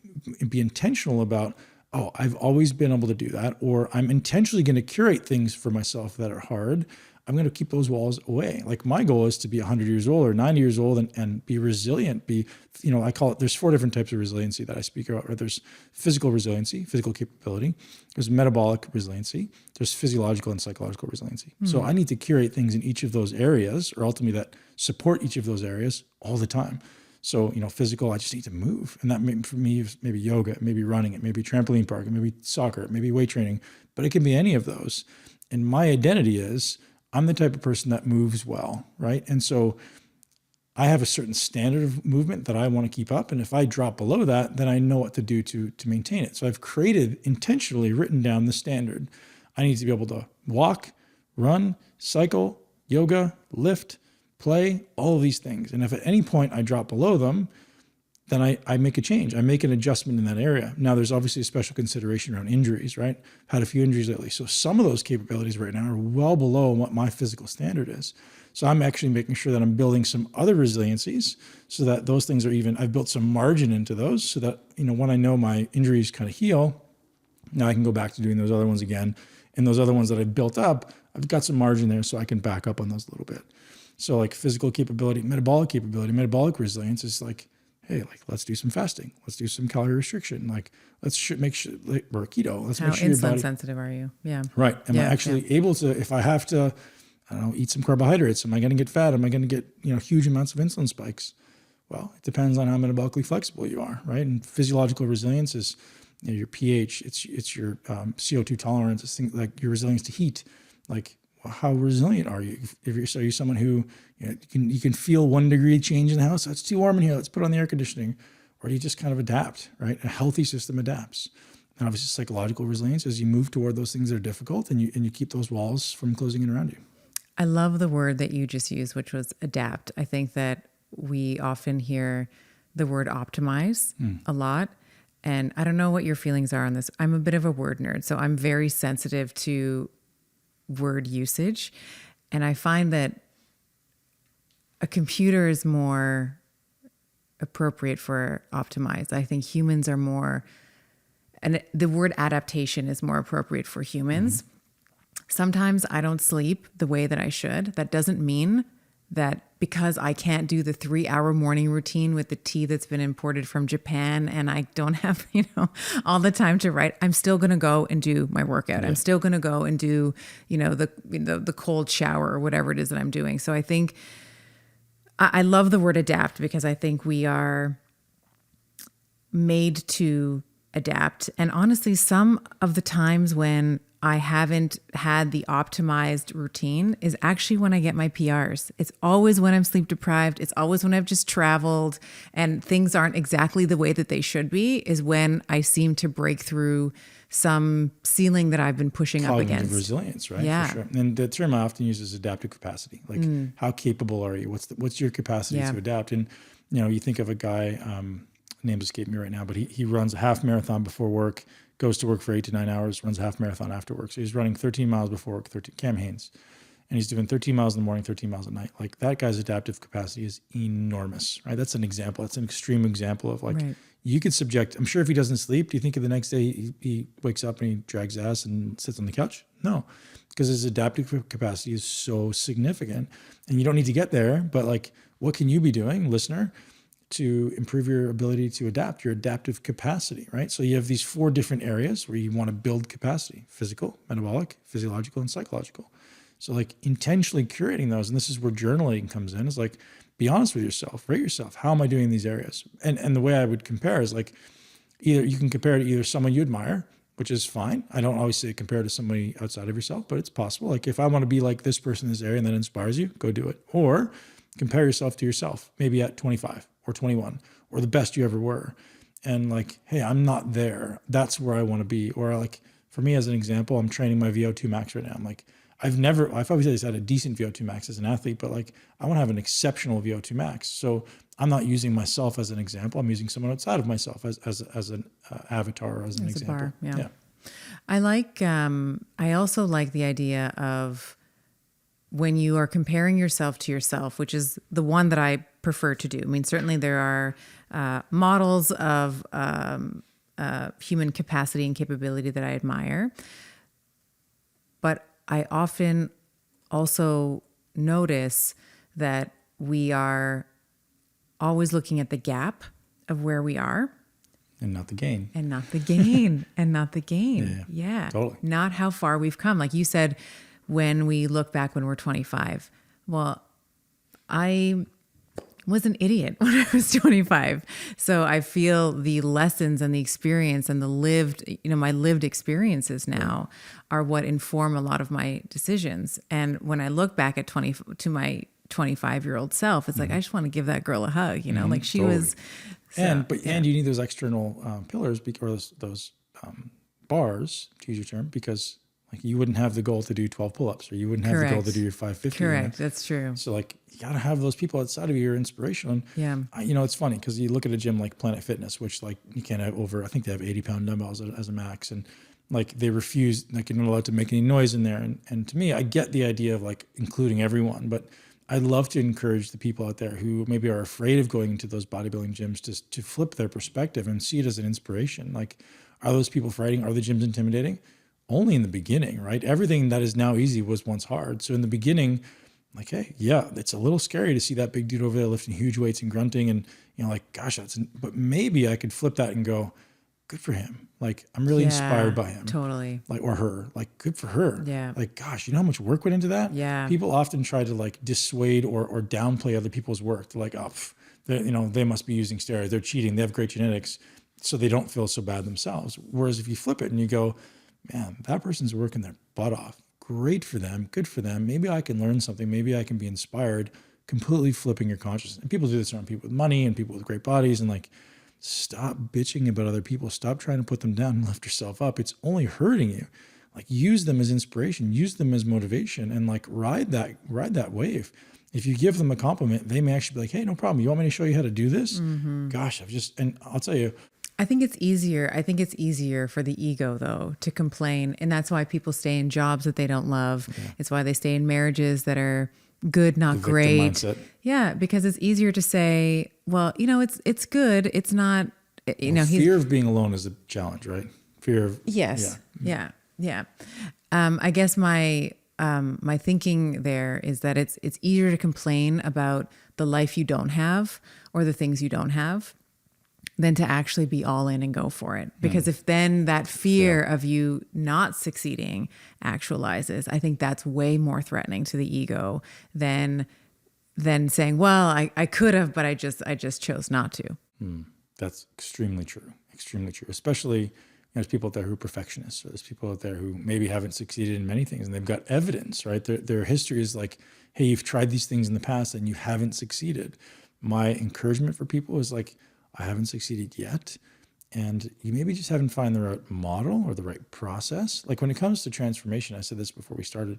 be intentional about oh, I've always been able to do that, or I'm intentionally going to curate things for myself that are hard. I'm going to keep those walls away. Like my goal is to be 100 years old or 90 years old and be resilient. I call it, there's 4 different types of resiliency that I speak about. Or there's physical resiliency, physical capability. There's metabolic resiliency. There's physiological and psychological resiliency. So I need to curate things in each of those areas, or ultimately that support each of those areas all the time. So, physical, I just need to move. And that for me is maybe yoga, it may be running, it may be trampoline park, it may be soccer, it may be weight training, but it can be any of those. And my identity is I'm the type of person that moves well, right? And so I have a certain standard of movement that I want to keep up. And if I drop below that, then I know what to do to maintain it. So I've intentionally written down the standard. I need to be able to walk, run, cycle, yoga, lift, play, all of these things. And if at any point I drop below them, then I make a change. I make an adjustment in that area. Now, there's obviously a special consideration around injuries, right? Had a few injuries lately. So some of those capabilities right now are well below what my physical standard is. So I'm actually making sure that I'm building some other resiliencies so that those things are I've built some margin into those so that, when I know my injuries kind of heal, now I can go back to doing those other ones again. And those other ones that I've built up, I've got some margin there so I can back up on those a little bit. So like physical capability, metabolic resilience is like, hey, let's do some fasting. Let's do some calorie restriction. Let's make sure we're keto. Let's make sure your body. How insulin sensitive are you? Yeah. Right. Am I actually able to, if I have to, I don't know, eat some carbohydrates, am I going to get fat? Am I going to get, huge amounts of insulin spikes? Well, it depends on how metabolically flexible you are, right? And physiological resilience is your pH, it's your CO2 tolerance, it's things like your resilience to heat. How resilient are you? Are you someone who you can feel 1 degree change in the house? It's too warm in here. Let's put on the air conditioning. Or do you just kind of adapt, right? A healthy system adapts. And obviously psychological resilience as you move toward those things that are difficult and you keep those walls from closing in around you. I love the word that you just used, which was adapt. I think that we often hear the word optimize a lot. And I don't know what your feelings are on this. I'm a bit of a word nerd, so I'm very sensitive to word usage. And I find that a computer is more appropriate for optimize. I think humans are more, and the word adaptation is more appropriate for humans. Sometimes I don't sleep the way that I should. That doesn't mean that because I can't do the 3-hour morning routine with the tea that's been imported from Japan and I don't have, all the time to write, I'm still going to go and do my workout. Yeah. I'm still going to go and do, the cold shower or whatever it is that I'm doing. So I think I love the word adapt because I think we are made to adapt. And honestly, some of the times when I haven't had the optimized routine is actually when I get my PRs. It's always when I'm sleep deprived. It's always when I've just traveled and things aren't exactly the way that they should be is when I seem to break through some ceiling that I've been pushing up against. Cognitive resilience, right? Yeah. For sure. And the term I often use is adaptive capacity. How capable are you? What's your capacity to adapt? And, you think of a guy, name's escaping me right now, but he runs a half marathon before work, goes to work for 8 to 9 hours, runs a half marathon after work. So he's running 13 miles before work, Cam Hanes. And he's doing 13 miles in the morning, 13 miles at night. That guy's adaptive capacity is enormous, right? That's an example. That's an extreme example of you could subject, I'm sure if he doesn't sleep, do you think of the next day he wakes up and he drags ass and sits on the couch? No, because his adaptive capacity is so significant. And you don't need to get there, but what can you be doing, listener, to improve your ability to adapt, your adaptive capacity, right? So you have these 4 different areas where you want to build capacity: physical, metabolic, physiological, and psychological. So intentionally curating those, and this is where journaling comes in, is be honest with yourself, rate yourself. How am I doing in these areas? And the way I would compare is either you can compare to either someone you admire, which is fine. I don't always say compare to somebody outside of yourself, but it's possible. If I want to be like this person in this area and that inspires you, go do it. Or compare yourself to yourself, maybe at 25 or 21 or the best you ever were. And hey, I'm not there. That's where I want to be. Or for me, as an example, I'm training my VO2 max right now. I've always had a decent VO2 max as an athlete, but I want to have an exceptional VO2 max. So I'm not using myself as an example. I'm using someone outside of myself as an avatar or as an example. Bar, yeah. I also like the idea of when you are comparing yourself to yourself, which is the one that I prefer to do. I mean, certainly there are models of human capacity and capability that I admire. But I often also notice that we are always looking at the gap of where we are. And not the gain. And not the gain. And not the gain. Yeah. Totally. Not how far we've come. Like you said, when we look back when we're 25. Well, I was an idiot when I was 25. So I feel the lessons and the experience and the lived, my lived experiences now are what inform a lot of my decisions. And when I look back at to my 25-year-old self, it's like, I just want to give that girl a hug, like she was. So, and you need those external pillars or those bars, to use your term, because like you wouldn't have the goal to do 12 pull-ups, or you wouldn't have the goal to do your 550. Correct. That's true. So like you got to have those people outside of you, your inspiration. It's funny because you look at a gym like Planet Fitness, which like you can't have I think they have 80-pound dumbbells as a max. And like they refuse, like you're not allowed to make any noise in there. And to me, I get the idea of like including everyone, but I'd love to encourage the people out there who maybe are afraid of going into those bodybuilding gyms to flip their perspective and see it as an inspiration. Like, are those people fighting? Are the gyms intimidating? Only in the beginning, right? Everything that is now easy was once hard. So in the beginning, like, hey, yeah, it's a little scary to see that big dude over there lifting huge weights and grunting and, like, gosh, but maybe I could flip that and go, good for him. Like, I'm really inspired by him. Totally. Like, or her, like, good for her. Yeah. Like, gosh, you know how much work went into that? Yeah. People often try to like dissuade or downplay other people's work. They're like, oh, they must be using steroids. They're cheating. They have great genetics. So they don't feel so bad themselves. Whereas if you flip it and you go, man, that person's working their butt off. Great for them. Good for them. Maybe I can learn something. Maybe I can be inspired. Completely flipping your consciousness. And people do this around people with money and people with great bodies. And like, stop bitching about other people. Stop trying to put them down and lift yourself up. It's only hurting you. Like, use them as inspiration. Use them as motivation, and like ride that wave. If you give them a compliment, they may actually be like, hey, no problem. You want me to show you how to do this? Mm-hmm. Gosh, and I'll tell you, I think it's easier for the ego, though, to complain. And that's why people stay in jobs that they don't love. Yeah. It's why they stay in marriages that are good, not great. Mindset. Yeah, because it's easier to say, well, it's good. It's not, fear of being alone is a challenge, right? Fear of. Yes. Yeah. I guess my thinking there is that it's easier to complain about the life you don't have or the things you don't have than to actually be all in and go for it. Because if then that fear of you not succeeding actualizes, I think that's way more threatening to the ego than saying, well, I could have, but I just chose not to. That's extremely true. Extremely true. Especially, there's people out there who are perfectionists, or there's people out there who maybe haven't succeeded in many things and they've got evidence, right? Their history is like, hey, you've tried these things in the past and you haven't succeeded. My encouragement for people is like, I haven't succeeded yet. And you maybe just haven't found the right model or the right process. Like when it comes to transformation, I said this before we started,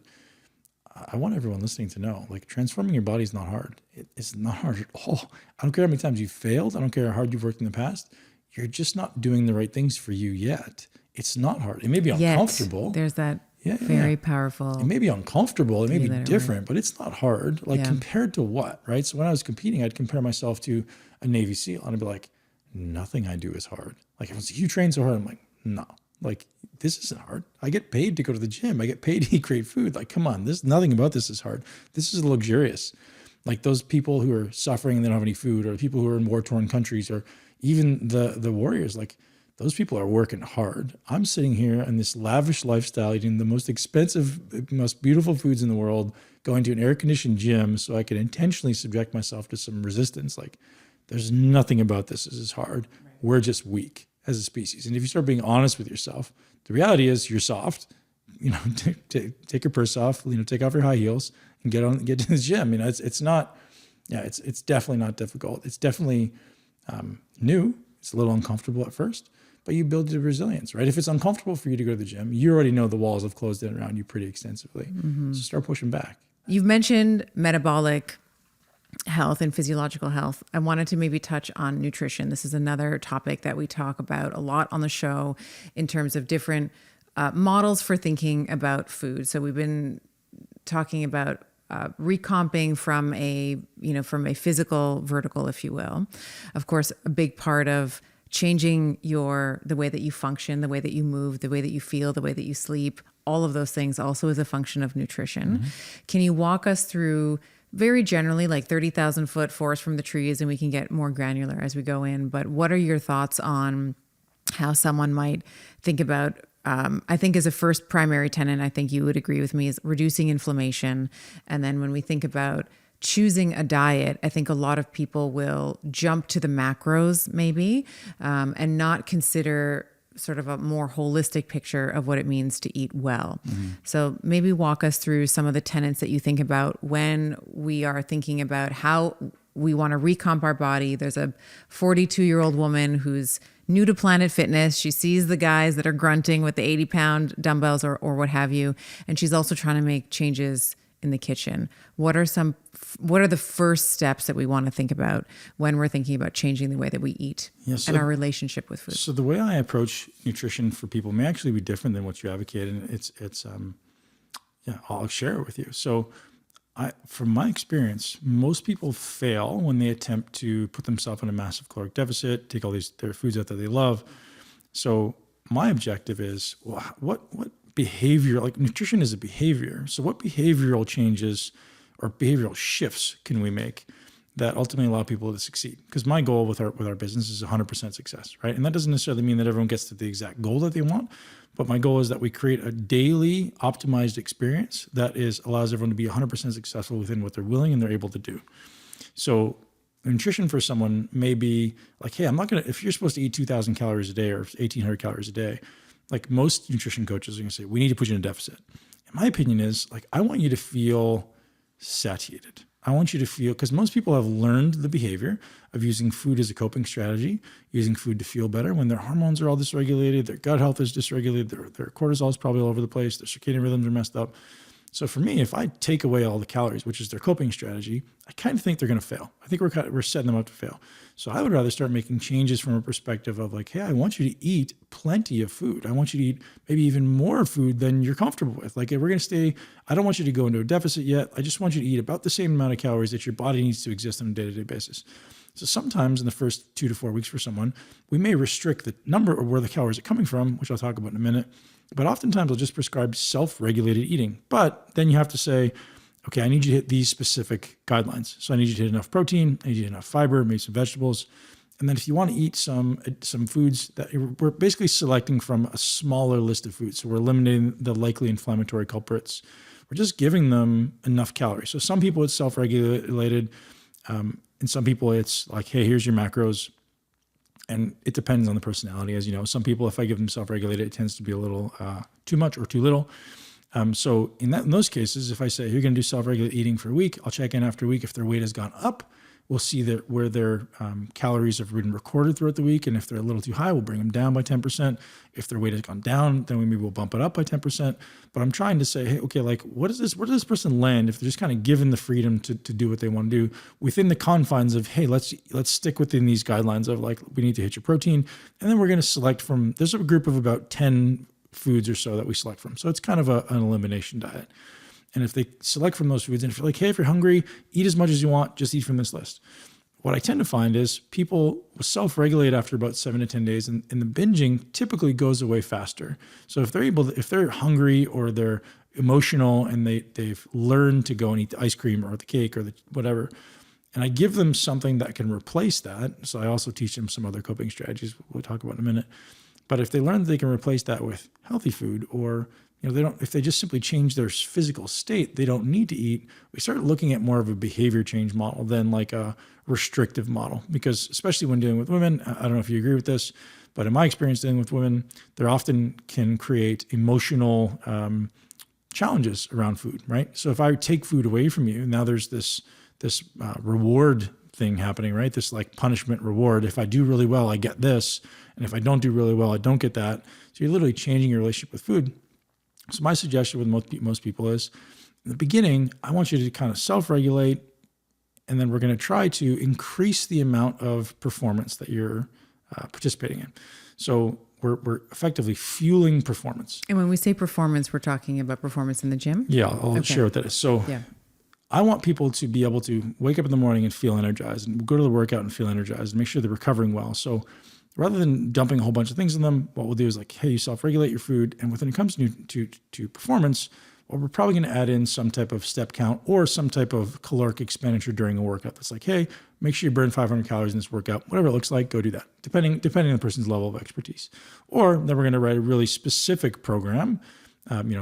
I want everyone listening to know, like, transforming your body is not hard. It's not hard at all. I don't care how many times you've failed. I don't care how hard you've worked in the past. You're just not doing the right things for you yet. It's not hard. It may be uncomfortable. There's that very powerful. It may be uncomfortable. It may be different, but it's not hard. Like compared to what, right? So when I was competing, I'd compare myself to a Navy SEAL and I'd be like, nothing I do is hard. Like, if you train so hard, I'm like, no, like, this isn't hard. I get paid to go to the gym. I get paid to eat great food. Like, come on, nothing about this is hard. This is luxurious. Like those people who are suffering and they don't have any food, or people who are in war-torn countries, or even the warriors, like, those people are working hard. I'm sitting here in this lavish lifestyle, eating the most expensive, most beautiful foods in the world, going to an air-conditioned gym so I can intentionally subject myself to some resistance. Like, there's nothing about this is hard. Right. We're just weak as a species. And if you start being honest with yourself, the reality is you're soft. Take your purse off, take off your high heels and get to the gym. It's not, it's definitely not difficult. It's definitely new. It's a little uncomfortable at first, but you build your resilience, right? If it's uncomfortable for you to go to the gym, you already know the walls have closed in around you pretty extensively. Mm-hmm. So start pushing back. You've mentioned metabolic health and physiological health. I wanted to maybe touch on nutrition. This is another topic that we talk about a lot on the show in terms of different models for thinking about food. So we've been talking about recomping from a physical vertical, if you will. Of course, a big part of changing the way that you function, the way that you move, the way that you feel, the way that you sleep, all of those things also is a function of nutrition. Can you walk us through very generally, like 30,000 foot forest from the trees, and we can get more granular as we go in, but what are your thoughts on how someone might think about, I think as a first primary tenet, I think you would agree with me, is reducing inflammation. And then when we think about choosing a diet, I think a lot of people will jump to the macros maybe, and not consider sort of a more holistic picture of what it means to eat well. So maybe walk us through some of the tenets that you think about when we are thinking about how we want to recomp our body. There's a 42-year-old woman who's new to Planet Fitness. She sees the guys that are grunting with the 80-pound dumbbells or what have you, and she's also trying to make changes in the kitchen. What are the first steps that we want to think about when we're thinking about changing the way that we eat and our relationship with food? So the way I approach nutrition for people may actually be different than what you advocate, and I'll share it with you. So from my experience, most people fail when they attempt to put themselves in a massive caloric deficit, take all their foods out that they love. So my objective is, well, what behavior, like nutrition is a behavior. So what behavioral changes or behavioral shifts can we make that ultimately allow people to succeed? Because my goal with our business is 100% success, right? And that doesn't necessarily mean that everyone gets to the exact goal that they want, but my goal is that we create a daily optimized experience that allows everyone to be 100% successful within what they're willing and they're able to do. So nutrition for someone may be like, hey, if you're supposed to eat 2,000 calories a day or 1,800 calories a day, like most nutrition coaches are going to say, we need to put you in a deficit. And my opinion is, like, I want you to feel satiated. I want you to feel, because most people have learned the behavior of using food as a coping strategy, using food to feel better when their hormones are all dysregulated, their gut health is dysregulated, their cortisol is probably all over the place, their circadian rhythms are messed up. So for me, if I take away all the calories, which is their coping strategy, I kind of think they're going to fail. I think we're setting them up to fail. So I would rather start making changes from a perspective of like, hey, I want you to eat plenty of food. I want you to eat maybe even more food than you're comfortable with. Like, if we're going to stay, I don't want you to go into a deficit yet. I just want you to eat about the same amount of calories that your body needs to exist on a day-to-day basis. So sometimes in the first 2 to 4 weeks for someone, we may restrict the number or where the calories are coming from, which I'll talk about in a minute. But oftentimes I'll just prescribe self-regulated eating. But then you have to say, okay, I need you to hit these specific guidelines. So I need you to hit enough protein, I need you to hit enough fiber, maybe some vegetables. And then if you want to eat some foods that we're basically selecting from a smaller list of foods. So we're eliminating the likely inflammatory culprits. We're just giving them enough calories. So some people it's self-regulated. And some people it's like, hey, here's your macros. And it depends on the personality. As you know, some people, if I give them self-regulated, it tends to be a little too much or too little. So in those cases, if I say you're going to do self-regulated eating for a week, I'll check in after a week. If their weight has gone up, we'll see that where their calories have been recorded throughout the week. And if they're a little too high, we'll bring them down by 10%. If their weight has gone down, then maybe we'll bump it up by 10%. But I'm trying to say, hey, okay, like where does this person land if they're just kind of given the freedom to do what they want to do within the confines of, hey, let's stick within these guidelines of like, we need to hit your protein. And then we're going to select from, there's a group of about 10 foods or so that we select from. So it's kind of an elimination diet. And if they select from those foods, and if you're like, hey, if you're hungry, eat as much as you want, just eat from this list. What I tend to find is people will self-regulate after about 7 to 10 days, and the binging typically goes away faster. So if they're hungry or they're emotional and they've learned to go and eat the ice cream or the cake or the whatever, and I give them something that can replace that. So I also teach them some other coping strategies we'll talk about in a minute. But if they learn that they can replace that with healthy food, or if they just simply change their physical state, they don't need to eat. We start looking at more of a behavior change model than like a restrictive model, because especially when dealing with women, I don't know if you agree with this, but in my experience dealing with women, they often can create emotional challenges around food, right? So if I take food away from you, now there's this reward thing happening, right? This like punishment reward. If I do really well, I get this. And if I don't do really well, I don't get that. So you're literally changing your relationship with food. So my suggestion with most people is, in the beginning, I want you to kind of self-regulate, and then we're going to try to increase the amount of performance that you're participating in. So we're effectively fueling performance. And when we say performance, we're talking about performance in the gym? Yeah, I'll share what that is. So I want people to be able to wake up in the morning and feel energized, and go to the workout and feel energized, and make sure they're recovering well. So rather than dumping a whole bunch of things in them, what we'll do is like, hey, you self-regulate your food. And when it comes to performance, well, we're probably going to add in some type of step count or some type of caloric expenditure during a workout. That's like, hey, make sure you burn 500 calories in this workout. Whatever it looks like, go do that, depending on the person's level of expertise. Or then we're going to write a really specific program,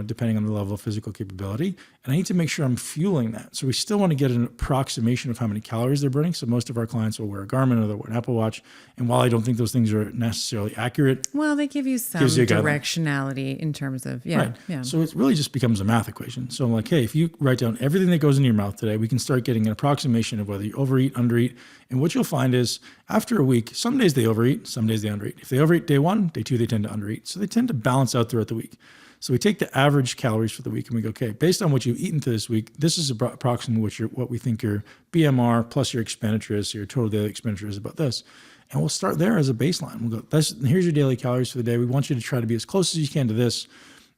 depending on the level of physical capability. And I need to make sure I'm fueling that. So we still want to get an approximation of how many calories they're burning. So most of our clients will wear a Garmin or they'll wear an Apple Watch. And while I don't think those things are necessarily accurate, well, they give you some directionality in terms of, right. So it really just becomes a math equation. So I'm like, hey, if you write down everything that goes into your mouth today, we can start getting an approximation of whether you overeat, undereat. And what you'll find is after a week, some days they overeat, some days they undereat. If they overeat day 1, day 2, they tend to undereat. So they tend to balance out throughout the week. So we take the average calories for the week and we go, okay, based on what you've eaten through this week, this is approximately what we think your BMR plus your expenditure is, so your total daily expenditure is about this. And we'll start there as a baseline. We'll go, here's your daily calories for the day. We want you to try to be as close as you can to this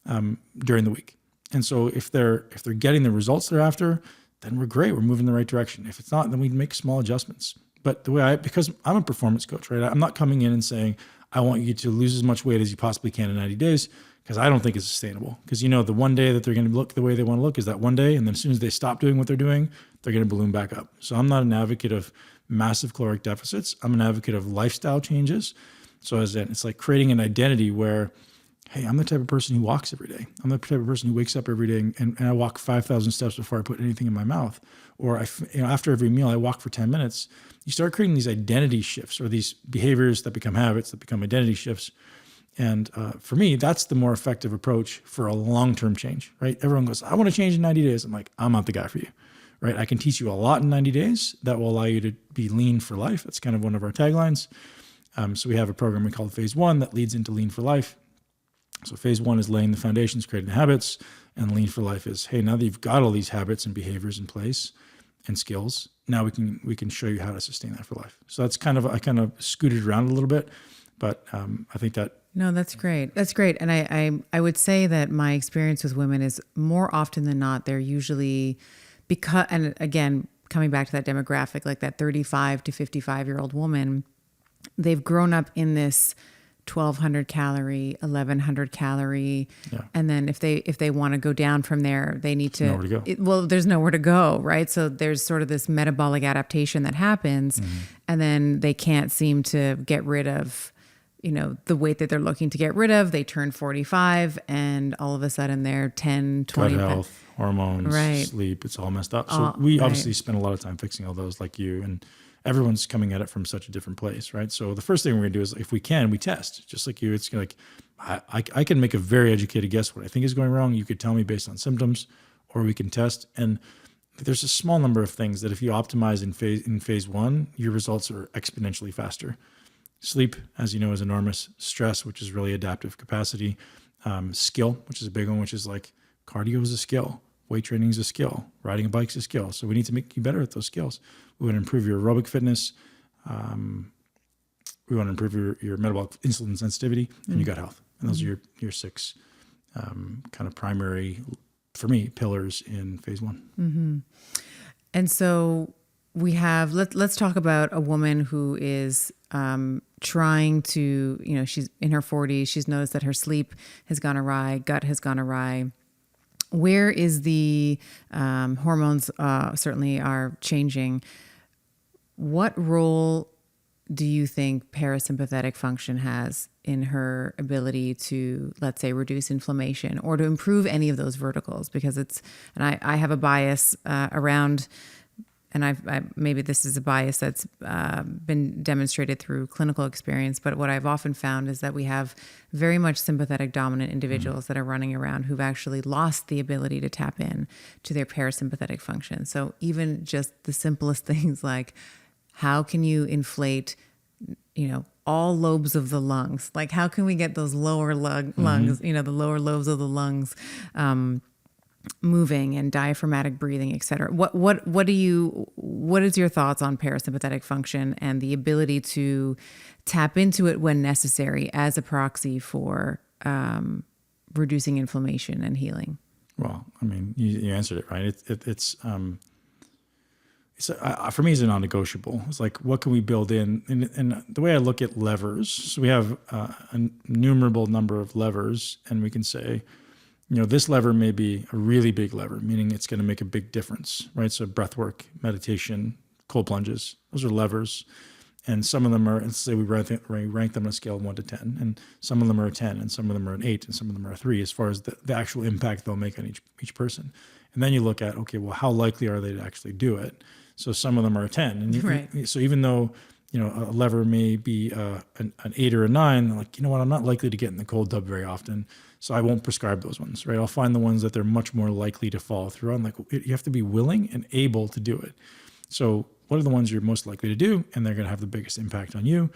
during the week. And so if they're getting the results they're after, then we're great. We're moving in the right direction. If it's not, then we make small adjustments. But because I'm a performance coach, right? I'm not coming in and saying, I want you to lose as much weight as you possibly can in 90 days. Because I don't think it's sustainable. Because the one day that they're going to look the way they want to look is that one day, and then as soon as they stop doing what they're doing, they're going to balloon back up. So I'm not an advocate of massive caloric deficits. I'm an advocate of lifestyle changes. So it's like creating an identity where, hey, I'm the type of person who walks every day. I'm the type of person who wakes up every day and I walk 5,000 steps before I put anything in my mouth. Or after every meal, I walk for 10 minutes. You start creating these identity shifts or these behaviors that become habits that become identity shifts. And for me, that's the more effective approach for a long-term change, right? Everyone goes, I want to change in 90 days. I'm like, I'm not the guy for you, right? I can teach you a lot in 90 days that will allow you to be lean for life. That's kind of one of our taglines. So we have a program we call Phase 1 that leads into Lean for Life. So Phase 1 is laying the foundations, creating habits. And Lean for Life is, hey, now that you've got all these habits and behaviors in place and skills, now we can show you how to sustain that for life. So that's I kind of scooted around a little bit, but I think that. No, that's great. That's great. And I would say that my experience with women is more often than not, they're usually and again, coming back to that demographic, like that 35 to 55-year-old woman, they've grown up in this 1,200 calorie, 1,100 calorie. Yeah. And then if they want to go down from there, they need to, nowhere to go. There's nowhere to go, right? So there's sort of this metabolic adaptation that happens, and then they can't seem to get rid of the weight that they're looking to get rid of. They turn 45 and all of a sudden they're 10, 20. Gut health, hormones, right. Sleep, it's all messed up. So we obviously spend a lot of time fixing all those like you, and everyone's coming at it from such a different place, right? So the first thing we're gonna do is, if we can, we test. Just like you, it's like, I can make a very educated guess what I think is going wrong. You could tell me based on symptoms, or we can test. And there's a small number of things that if you optimize in phase 1, your results are exponentially faster. Sleep, as you know, is enormous. Stress, which is really adaptive capacity. Skill, which is a big one, which is like cardio is a skill. Weight training is a skill. Riding a bike is a skill. So we need to make you better at those skills. We want to improve your aerobic fitness. We want to improve your metabolic insulin sensitivity and your gut health. And those are your 6 kind of primary, for me, pillars in phase 1. Mm-hmm. And so we have, let's talk about a woman who is trying to, she's in her 40s. She's noticed that her sleep has gone awry, gut has gone awry. Where is the hormones certainly are changing. What role do you think parasympathetic function has in her ability to, let's say, reduce inflammation or to improve any of those verticals? Because I have a bias around, and I maybe this is a bias that's been demonstrated through clinical experience, but what I've often found is that we have very much sympathetic dominant individuals that are running around who've actually lost the ability to tap in to their parasympathetic function. So even just the simplest things like, how can you inflate, all lobes of the lungs? Like, how can we get those lower lungs, the lower lobes of the lungs, moving and diaphragmatic breathing, et cetera. What is your thoughts on parasympathetic function and the ability to tap into it when necessary as a proxy for reducing inflammation and healing? Well, I mean, you answered it, right? for me, it's a non-negotiable. It's like, what can we build in? And the way I look at levers, so we have an innumerable number of levers, and we can say, this lever may be a really big lever, meaning it's going to make a big difference, right? So breath work, meditation, cold plunges, those are levers. And some of them are, let's say we rank them on a scale of 1 to 10, and some of them are a 10, and some of them are an 8, and some of them are a 3, as far as the actual impact they'll make on each person. And then you look at, okay, well, how likely are they to actually do it? So some of them are a 10. And so even though, a lever may be an 8 or a 9, like, I'm not likely to get in the cold tub very often, so I won't prescribe those ones, right? I'll find the ones that they're much more likely to follow through on. Like, you have to be willing and able to do it. So what are the ones you're most likely to do? And they're going to have the biggest impact on you.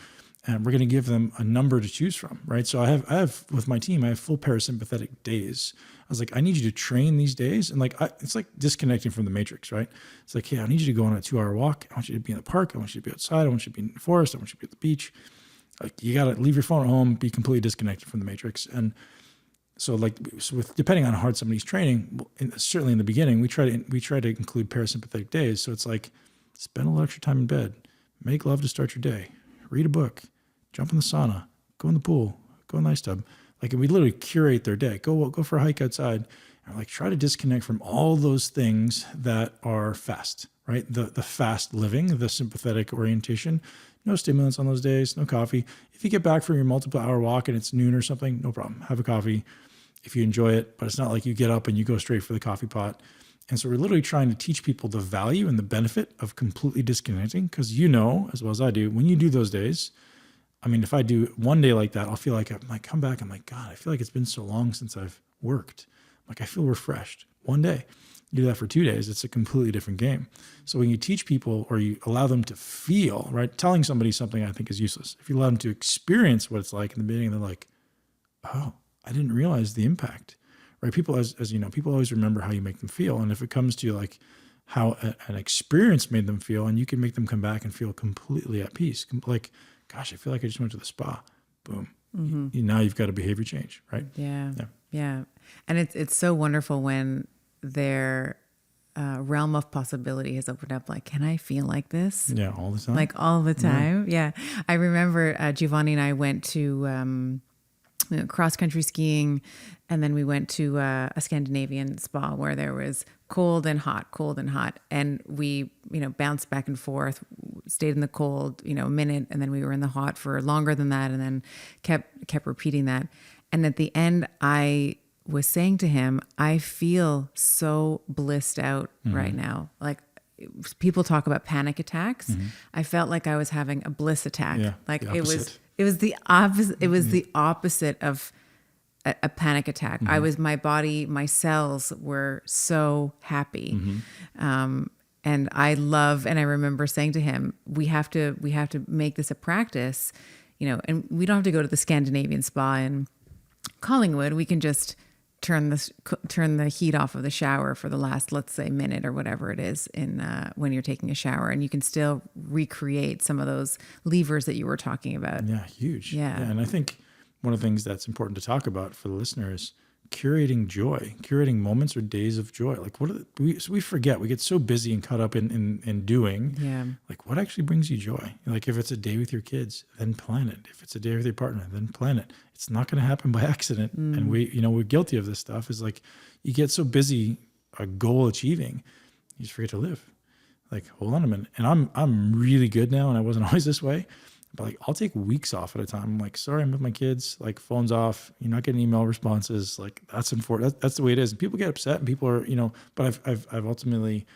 And we're going to give them a number to choose from, right? So I have with my team, I have full parasympathetic days. I was like, I need you to train these days. And it's like disconnecting from the matrix, right? It's like, hey, I need you to go on a 2-hour walk. I want you to be in the park. I want you to be outside. I want you to be in the forest. I want you to be at the beach. Like, you got to leave your phone at home, be completely disconnected from the matrix. And so depending on how hard somebody's training, certainly in the beginning, we try to include parasympathetic days. So it's like, spend a little extra time in bed, make love to start your day, read a book, jump in the sauna, go in the pool, go in the ice tub. Like, we literally curate their day. Go for a hike outside, and try to disconnect from all those things that are fast, right? The fast living, the sympathetic orientation. No stimulants on those days, no coffee. If you get back from your multiple hour walk and it's noon or something, no problem. Have a coffee if you enjoy it, but it's not like you get up and you go straight for the coffee pot. And so we're literally trying to teach people the value and the benefit of completely disconnecting, because as well as I do, when you do those days, if I do one day like that, I'll feel like I come back, I'm like, God, I feel like it's been so long since I've worked. Like, I feel refreshed. One day. You do that for 2 days, it's a completely different game. So when you teach people, or you allow them to feel, right? Telling somebody something, I think, is useless. If you allow them to experience what it's like in the beginning, they're like, oh, I didn't realize the impact, right? People, as you know, people always remember how you make them feel. And if it comes to like how an experience made them feel, and you can make them come back and feel completely at peace, like, gosh, I feel like I just went to the spa. Boom. Mm-hmm. Now you've got a behavior change, right? Yeah. And it's so wonderful when their realm of possibility has opened up. Like, can I feel like this? Yeah, all the time. Like, all the time. Yeah. I remember Giovanni and I went to cross-country skiing, and then we went to a Scandinavian spa where there was cold and hot. And we, bounced back and forth, stayed in the cold, a minute, and then we were in the hot for longer than that, and then kept repeating that. And at the end, I was saying to him, I feel so blissed out right now. Like, people talk about panic attacks. Mm-hmm. I felt like I was having a bliss attack. Yeah, like it was the opposite. It was the opposite of a panic attack. Mm-hmm. My body, my cells were so happy. Mm-hmm. And I remember saying to him, we have to make this a practice, and we don't have to go to the Scandinavian spa in Collingwood. We can just turn the heat off of the shower for the last, let's say, minute or whatever it is when you're taking a shower, and you can still recreate some of those levers that you were talking about. Yeah, huge. Yeah. And I think one of the things that's important to talk about for the listeners, curating joy, curating moments or days of joy. Like, we forget, we get so busy and caught up in doing. Yeah. Like, what actually brings you joy? Like, if it's a day with your kids, then plan it. If it's a day with your partner, then plan it. It's not going to happen by accident. And we're guilty of this stuff. Is like, you get so busy goal achieving, you just forget to live. Like, hold on a minute. And I'm really good now, and I wasn't always this way. But like, I'll take weeks off at a time. I'm like, sorry, I'm with my kids. Like, phone's off. You're not getting email responses. Like, that's important. That's the way it is. And people get upset, and people are, But I've ultimately,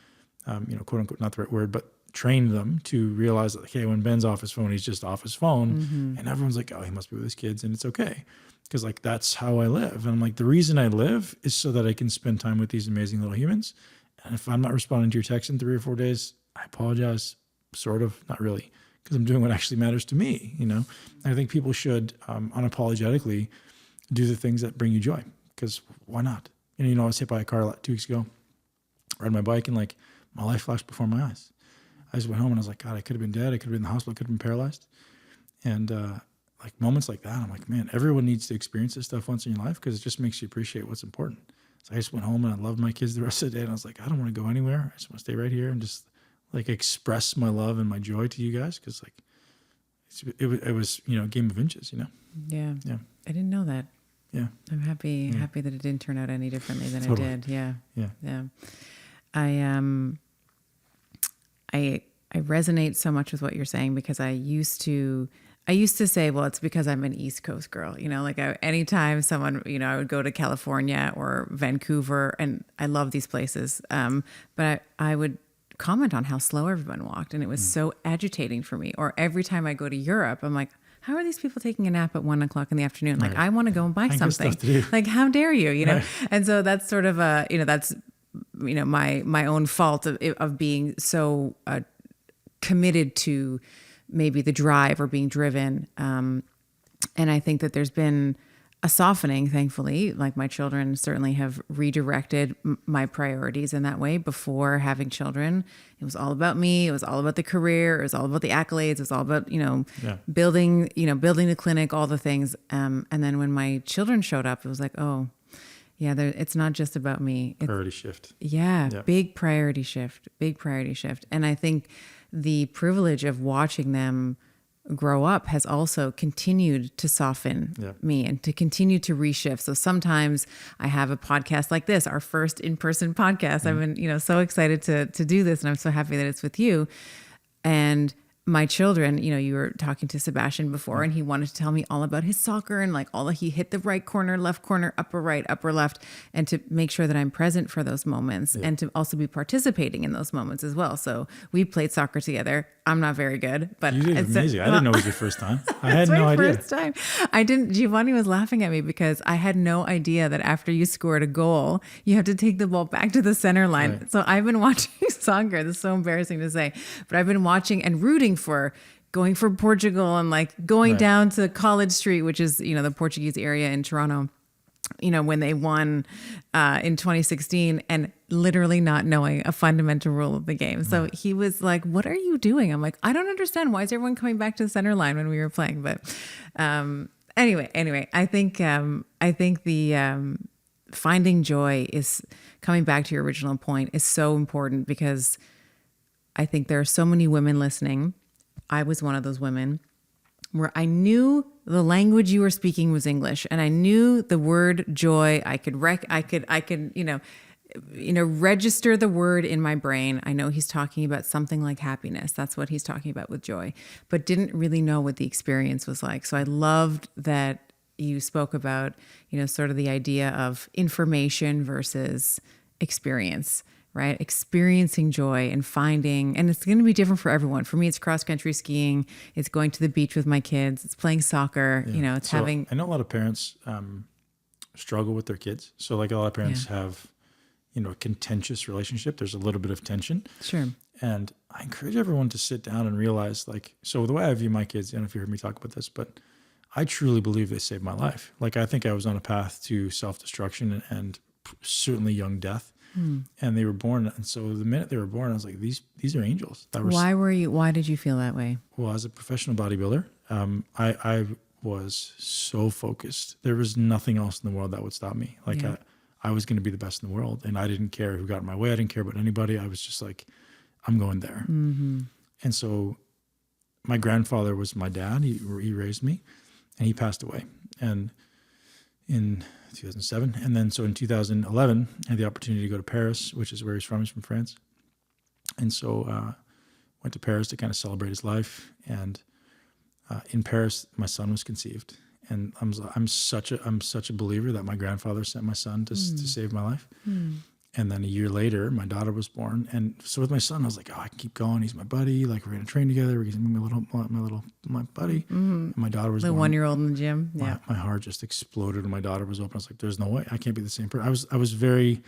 quote unquote, not the right word, but trained them to realize that, okay, when Ben's off his phone, he's just off his phone, and everyone's like, oh, he must be with his kids, and it's okay, because like, that's how I live. And I'm like, the reason I live is so that I can spend time with these amazing little humans. And if I'm not responding to your text in 3 or 4 days, I apologize. Sort of, not really. Because I'm doing what actually matters to me, I think people should unapologetically do the things that bring you joy, because why not? I was hit by a car 2 weeks ago, riding my bike, and like, my life flashed before my eyes. I just went home and I was like, God, I could have been dead. I could have been in the hospital. I could have been paralyzed. And like, moments like that, I'm like, man, everyone needs to experience this stuff once in your life, because it just makes you appreciate what's important. So I just went home and I loved my kids the rest of the day. And I was like, I don't want to go anywhere. I just want to stay right here and just like express my love and my joy to you guys. Cause like it was, you know, a game of inches, you know? Yeah. Yeah. I didn't know that. Yeah. I'm happy that it didn't turn out any differently than Totally. it did. Yeah. Yeah. Yeah. I resonate so much with what you're saying because I used to say, well, it's because I'm an East Coast girl, you know, like anytime someone, you know, I would go to California or Vancouver, and I love these places. But I would comment on how slow everyone walked, and it was so agitating for me. Or every time I go to Europe, I'm like, how are these people taking a nap at 1 o'clock in the afternoon? Like, I want to go and buy something. Like, how dare you, you know? Right. And so that's sort of that's, you know, my own fault of being so committed to maybe the drive or being driven. And I think that there's been a softening, thankfully. Like, my children certainly have redirected my priorities in that way. Before having children, it was all about me. It was all about the career. It was all about the accolades. It was all about, you know, building the clinic, all the things. And then when my children showed up, it was like, oh, yeah, it's not just about me. Priority shift. Yeah, big priority shift. And I think the privilege of watching them grow up has also continued to soften me and to continue to reshift. So sometimes I have a podcast like this, our first in-person podcast. I've been, you know, so excited to do this, and I'm so happy that it's with you. And my children, you know, you were talking to Sebastian before, and he wanted to tell me all about his soccer and like he hit the right corner, left corner, upper right, upper left, and to make sure that I'm present for those moments and to also be participating in those moments as well. So we played soccer together. I'm not very good, but you did amazing. I didn't know it was your first time. I had no idea. First time. I didn't. Giovanni was laughing at me because I had no idea that after you scored a goal, you have to take the ball back to the center line. Right. So I've been watching soccer. This is so embarrassing to say, but I've been watching and rooting for going for Portugal and like going down to College Street, which is, you know, the Portuguese area in Toronto, you know, when they won in 2016, and literally not knowing a fundamental rule of the game. So he was like, what are you doing? I'm like, I don't understand. Why is everyone coming back to the center line when we were playing? But anyway, I think the finding joy is, coming back to your original point, is so important, because I think there are so many women listening. I was one of those women where I knew the language you were speaking was English, and I knew the word joy. I could register the word in my brain. I know he's talking about something like happiness. That's what he's talking about with joy, but didn't really know what the experience was like. So I loved that you spoke about, you know, sort of the idea of information versus experience. Right? Experiencing joy and finding, and it's going to be different for everyone. For me, it's cross-country skiing. It's going to the beach with my kids. It's playing soccer. You know, it's having. I know a lot of parents struggle with their kids. So like a lot of parents have, you know, a contentious relationship. There's a little bit of tension. Sure. And I encourage everyone to sit down and realize, like, so the way I view my kids, I don't know if you heard me talk about this, but I truly believe they saved my life. Like, I think I was on a path to self-destruction and certainly young death. And they were born, and so the minute they were born, I was like, "These are angels." Why did you feel that way? Well, as a professional bodybuilder, I was so focused. There was nothing else in the world that would stop me. Like, I was going to be the best in the world, and I didn't care who got in my way. I didn't care about anybody. I was just like, I'm going there. Mm-hmm. And so, my grandfather was my dad. He raised me, and he passed away. And in 2007. And then so in 2011, I had the opportunity to go to Paris, which is where he's from. He's from France. And so went to Paris to kind of celebrate his life. And in Paris, my son was conceived. And I'm such a believer that my grandfather sent my son to save my life. And then a year later, my daughter was born. And so with my son, I was like, oh, I can keep going. He's my buddy. Like, we're going to train together. We're going to be my buddy. And my daughter was the born. 1-year-old in the gym. Yeah. My heart just exploded when my daughter was open. I was like, there's no way. I can't be the same person. I was very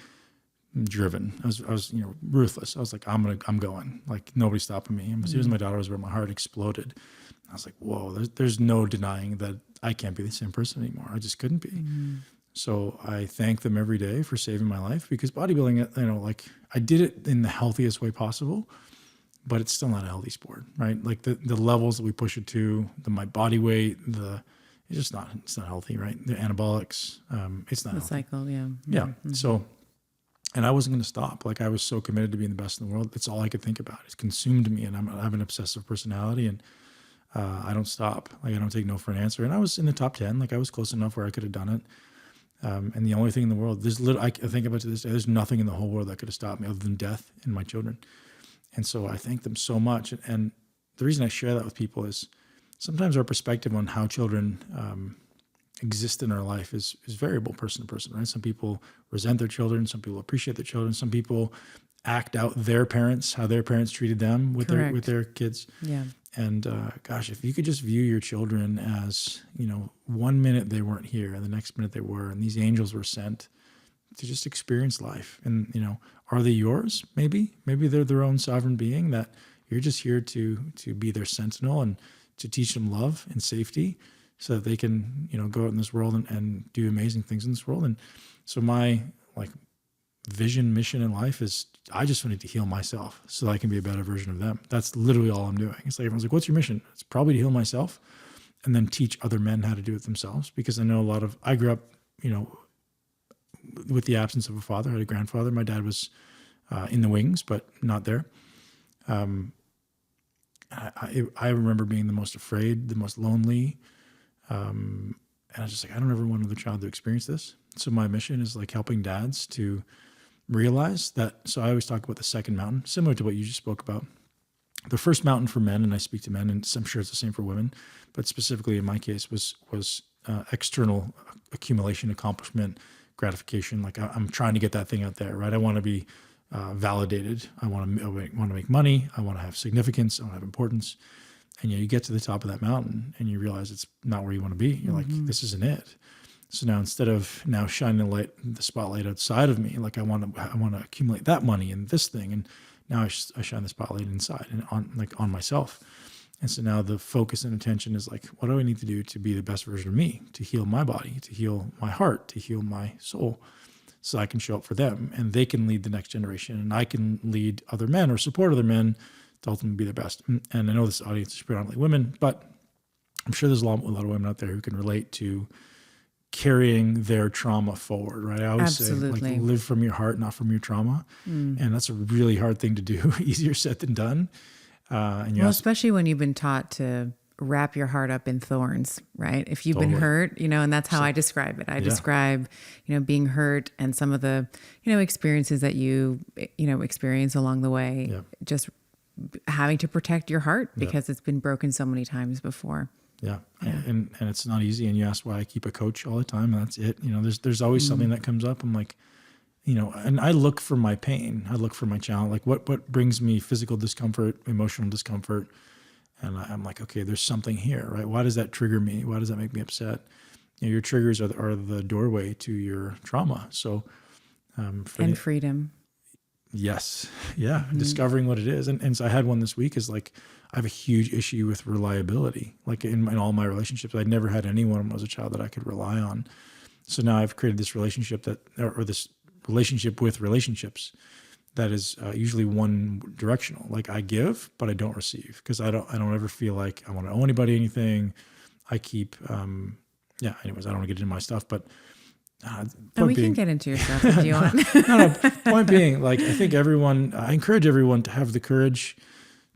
driven. I was, you know, ruthless. I was like, I'm going. Like, nobody's stopping me. And as soon as my daughter was born, my heart exploded. I was like, whoa, there's no denying that I can't be the same person anymore. I just couldn't be. So I thank them every day for saving my life, because bodybuilding, you know, like, I did it in the healthiest way possible, but it's still not a healthy sport, right? Like the levels that we push it to, my body weight, it's not healthy, right? The anabolics, it's not the healthy. cycle, yeah. Yeah. So And I wasn't going to stop. Like, I was so committed to being the best in the world. It's all I could think about. It's consumed me, and I have an obsessive personality, and I don't stop. Like, I don't take no for an answer. And I was in the top 10. Like, I was close enough where I could have done it. And the only thing in the world, I think about it to this day, there's nothing in the whole world that could have stopped me other than death and my children. And so I thank them so much. And the reason I share that with people is sometimes our perspective on how children exist in our life is variable person to person, right? Some people resent their children. Some people appreciate their children. Some people act out their parents, how their parents treated them with their kids. Yeah. And gosh, if you could just view your children as, 1 minute they weren't here and the next minute they were, and these angels were sent to just experience life. And, are they yours? Maybe they're their own sovereign being, that you're just here to be their sentinel and to teach them love and safety so that they can, go out in this world and do amazing things in this world. And so my vision, mission in life is I just wanted to heal myself so that I can be a better version of them. That's literally all I'm doing. It's like everyone's like, what's your mission? It's probably to heal myself and then teach other men how to do it themselves. Because I know I grew up, with the absence of a father. I had a grandfather. My dad was in the wings, but not there. I remember being the most afraid, the most lonely. And I was just like, I don't ever want another child to experience this. So my mission is like helping dads to realize that. So I always talk about the second mountain, similar to what you just spoke about. The first mountain for men, and I speak to men, and I'm sure it's the same for women, but specifically in my case was external accumulation, accomplishment, gratification. Like I'm trying to get that thing out there, right? I want to be validated. I want to make money. I want to have significance. I want to have importance. And you get to the top of that mountain and you realize it's not where you want to be. You're like, this isn't it. So now instead of now shining the spotlight outside of me, like I want to accumulate that money and this thing, and now I shine the spotlight inside and on myself. And so now the focus and attention is like, what do I need to do to be the best version of me, to heal my body, to heal my heart, to heal my soul, so I can show up for them and they can lead the next generation, and I can lead other men or support other men to ultimately be their best. And I know this audience is predominantly women, but I'm sure there's a lot of women out there who can relate to carrying their trauma forward, right? I always say, like, live from your heart, not from your trauma. And that's a really hard thing to do, easier said than done. Especially when you've been taught to wrap your heart up in thorns, right? If you've been hurt, and that's how I describe it. I describe, being hurt and some of the, experiences that you experience along the way, just having to protect your heart because it's been broken so many times before. Yeah. And it's not easy. And you ask why I keep a coach all the time. And that's it. There's always something that comes up. I'm like, and I look for my pain. I look for my challenge. Like what brings me physical discomfort, emotional discomfort. And I'm like, okay, there's something here, right? Why does that trigger me? Why does that make me upset? Your triggers are the doorway to your trauma. So, freedom. Yes. Yeah. Discovering what it is. And so I had one this week is like, I have a huge issue with reliability. Like in all my relationships, I'd never had anyone when I was a child that I could rely on. So now I've created this relationship this relationship with relationships that is usually one directional. Like I give, but I don't receive, because I don't ever feel like I want to owe anybody anything. I keep, anyways, I don't want to get into my stuff, but we can get into your stuff if you want. No, point being, like, I think I encourage everyone to have the courage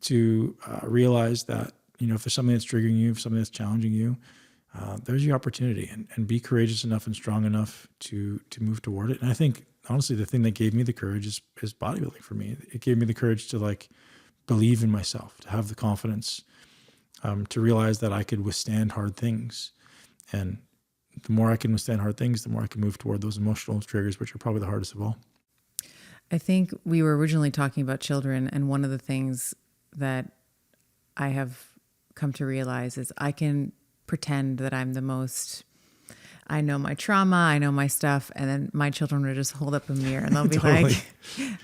to realize that, if there's something that's triggering you, if something that's challenging you, there's your opportunity, and be courageous enough and strong enough to move toward it. And I think, honestly, the thing that gave me the courage is bodybuilding for me. It gave me the courage to like believe in myself, to have the confidence, to realize that I could withstand hard things. And the more I can withstand hard things, the more I can move toward those emotional triggers, which are probably the hardest of all. I think we were originally talking about children, and one of the things that I have come to realize is I can pretend that I'm I know my trauma, I know my stuff, and then my children will just hold up a mirror and they'll be like,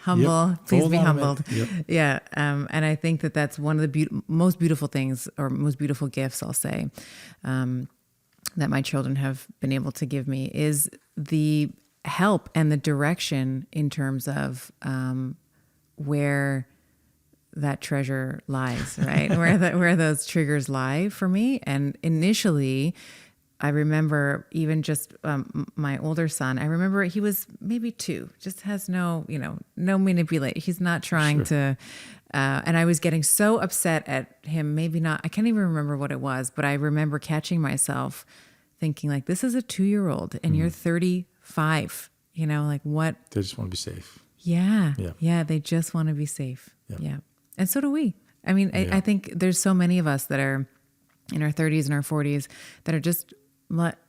humble, please be humbled. Yeah. And I think that that's one of the most beautiful things, or most beautiful gifts, I'll say, that my children have been able to give me, is the help and the direction in terms of where that treasure lies, right? where those triggers lie for me. And initially, I remember even just my older son, I remember he was maybe 2, just has no manipulate. He's not trying to, and I was getting so upset at him. Maybe not, I can't even remember what it was, but I remember catching myself thinking like, this is a 2-year-old and you're 35, like what? They just want to be safe. Yeah. They just want to be safe. Yeah. And so do we. I mean, I think there's so many of us that are in our 30s and our 40s that are just,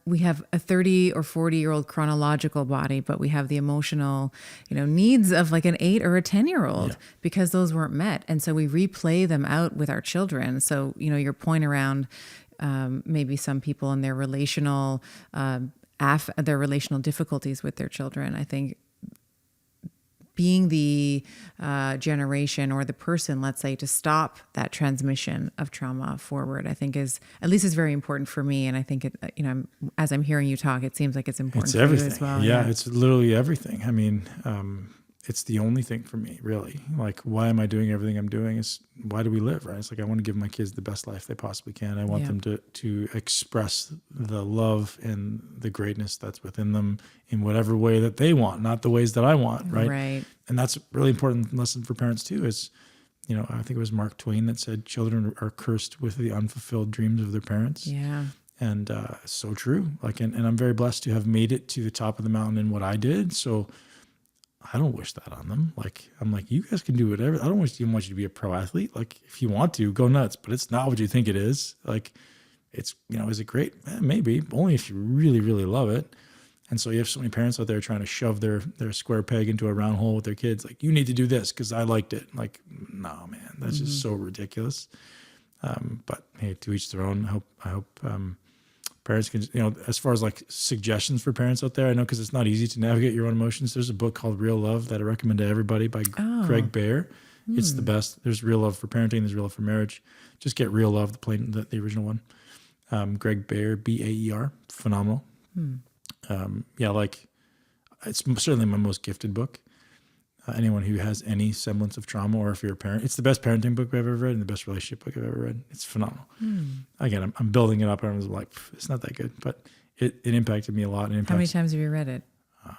we have a 30 or 40-year-old chronological body, but we have the emotional, needs of like an 8 or a 10-year-old because those weren't met. And so we replay them out with our children. So, your point around maybe some people and their relational difficulties with their children, I think being the generation or the person, let's say, to stop that transmission of trauma forward, I think is very important for me. And I think it, as I'm hearing you talk, it seems like it's important for you as well. Yeah, it's literally everything. I mean, it's the only thing for me, really. Like, why am I doing everything I'm doing? Is why do we live, right? It's like I want to give my kids the best life they possibly can. I want them to express the love and the greatness that's within them in whatever way that they want, not the ways that I want, right? Right. And that's a really important lesson for parents too. Is I think it was Mark Twain that said, "Children are cursed with the unfulfilled dreams of their parents." Yeah. And so true. Like, and I'm very blessed to have made it to the top of the mountain in what I did. So I don't wish that on them. Like, I'm like, you guys can do whatever. I don't want you to be a pro athlete. Like, if you want to, go nuts, but it's not what you think it is. Like, it's, is it great? Maybe, only if you really, really love it. And so you have so many parents out there trying to shove their square peg into a round hole with their kids. Like, you need to do this because I liked it. Like, no, man, that's just so ridiculous. But hey, to each their own. I hope parents can, as far as like suggestions for parents out there, I know because it's not easy to navigate your own emotions. There's a book called Real Love that I recommend to everybody by Greg Bear. It's the best. There's Real Love for Parenting. There's Real Love for Marriage. Just get Real Love, the original one. Greg Bear, Baer, phenomenal. Like it's certainly my most gifted book. Anyone who has any semblance of trauma, or if you're a parent, it's the best parenting book I've ever read and the best relationship book I've ever read. It's phenomenal. Again, I'm building it up and I was like, it's not that good, but it impacted me a lot. How many times have you read it?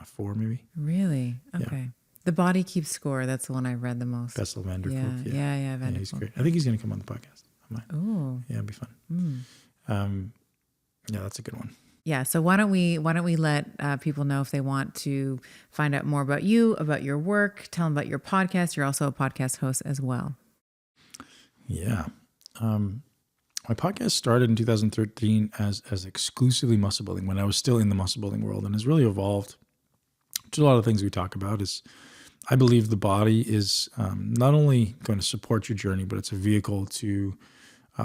4 maybe. Really? Okay. Yeah. The Body Keeps Score. That's the one I read the most. Bessel van der Kolk. Yeah, Van der he's Kolk. great. I think he's going to come on the podcast. Oh. Yeah, it'd be fun. That's a good one. Yeah. So why don't we let people know if they want to find out more about you, about your work, tell them about your podcast. You're also a podcast host as well. Yeah. My podcast started in 2013 as exclusively muscle building when I was still in the muscle building world, and has really evolved to a lot of things we talk about. Is I believe the body is not only going to support your journey, but it's a vehicle to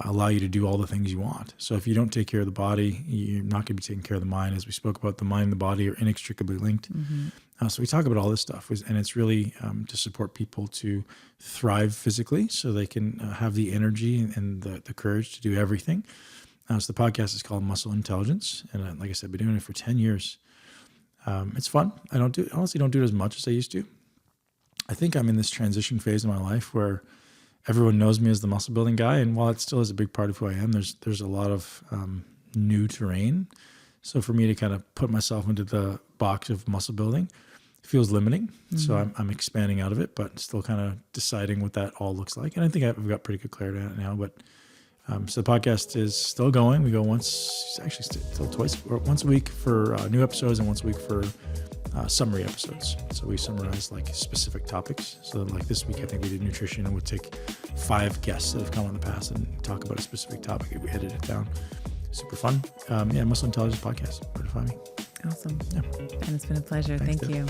allow you to do all the things you want. So if you don't take care of the body, you're not going to be taking care of the mind. As we spoke about, the mind and the body are inextricably linked. So we talk about all this stuff, and it's really to support people to thrive physically so they can have the energy and the courage to do everything. So the podcast is called Muscle Intelligence. And like I said, I've been doing it for 10 years. It's fun. I honestly don't do it as much as I used to. I think I'm in this transition phase of my life where everyone knows me as the muscle building guy. And while it still is a big part of who I am, there's a lot of new terrain. So for me to kind of put myself into the box of muscle building feels limiting. So I'm expanding out of it, but still kind of deciding what that all looks like. And I think I've got pretty good clarity on it now. But so the podcast is still going. We go once a week for new episodes and once a week for summary episodes. So we summarize like specific topics. So like this week, I think we did nutrition, and we'll take 5 guests that have come on the past and talk about a specific topic, and we edit it down. Super fun. Muscle Intelligence Podcast. Where to find me. Awesome. Yeah. And it's been a pleasure. Thanks, Thank you.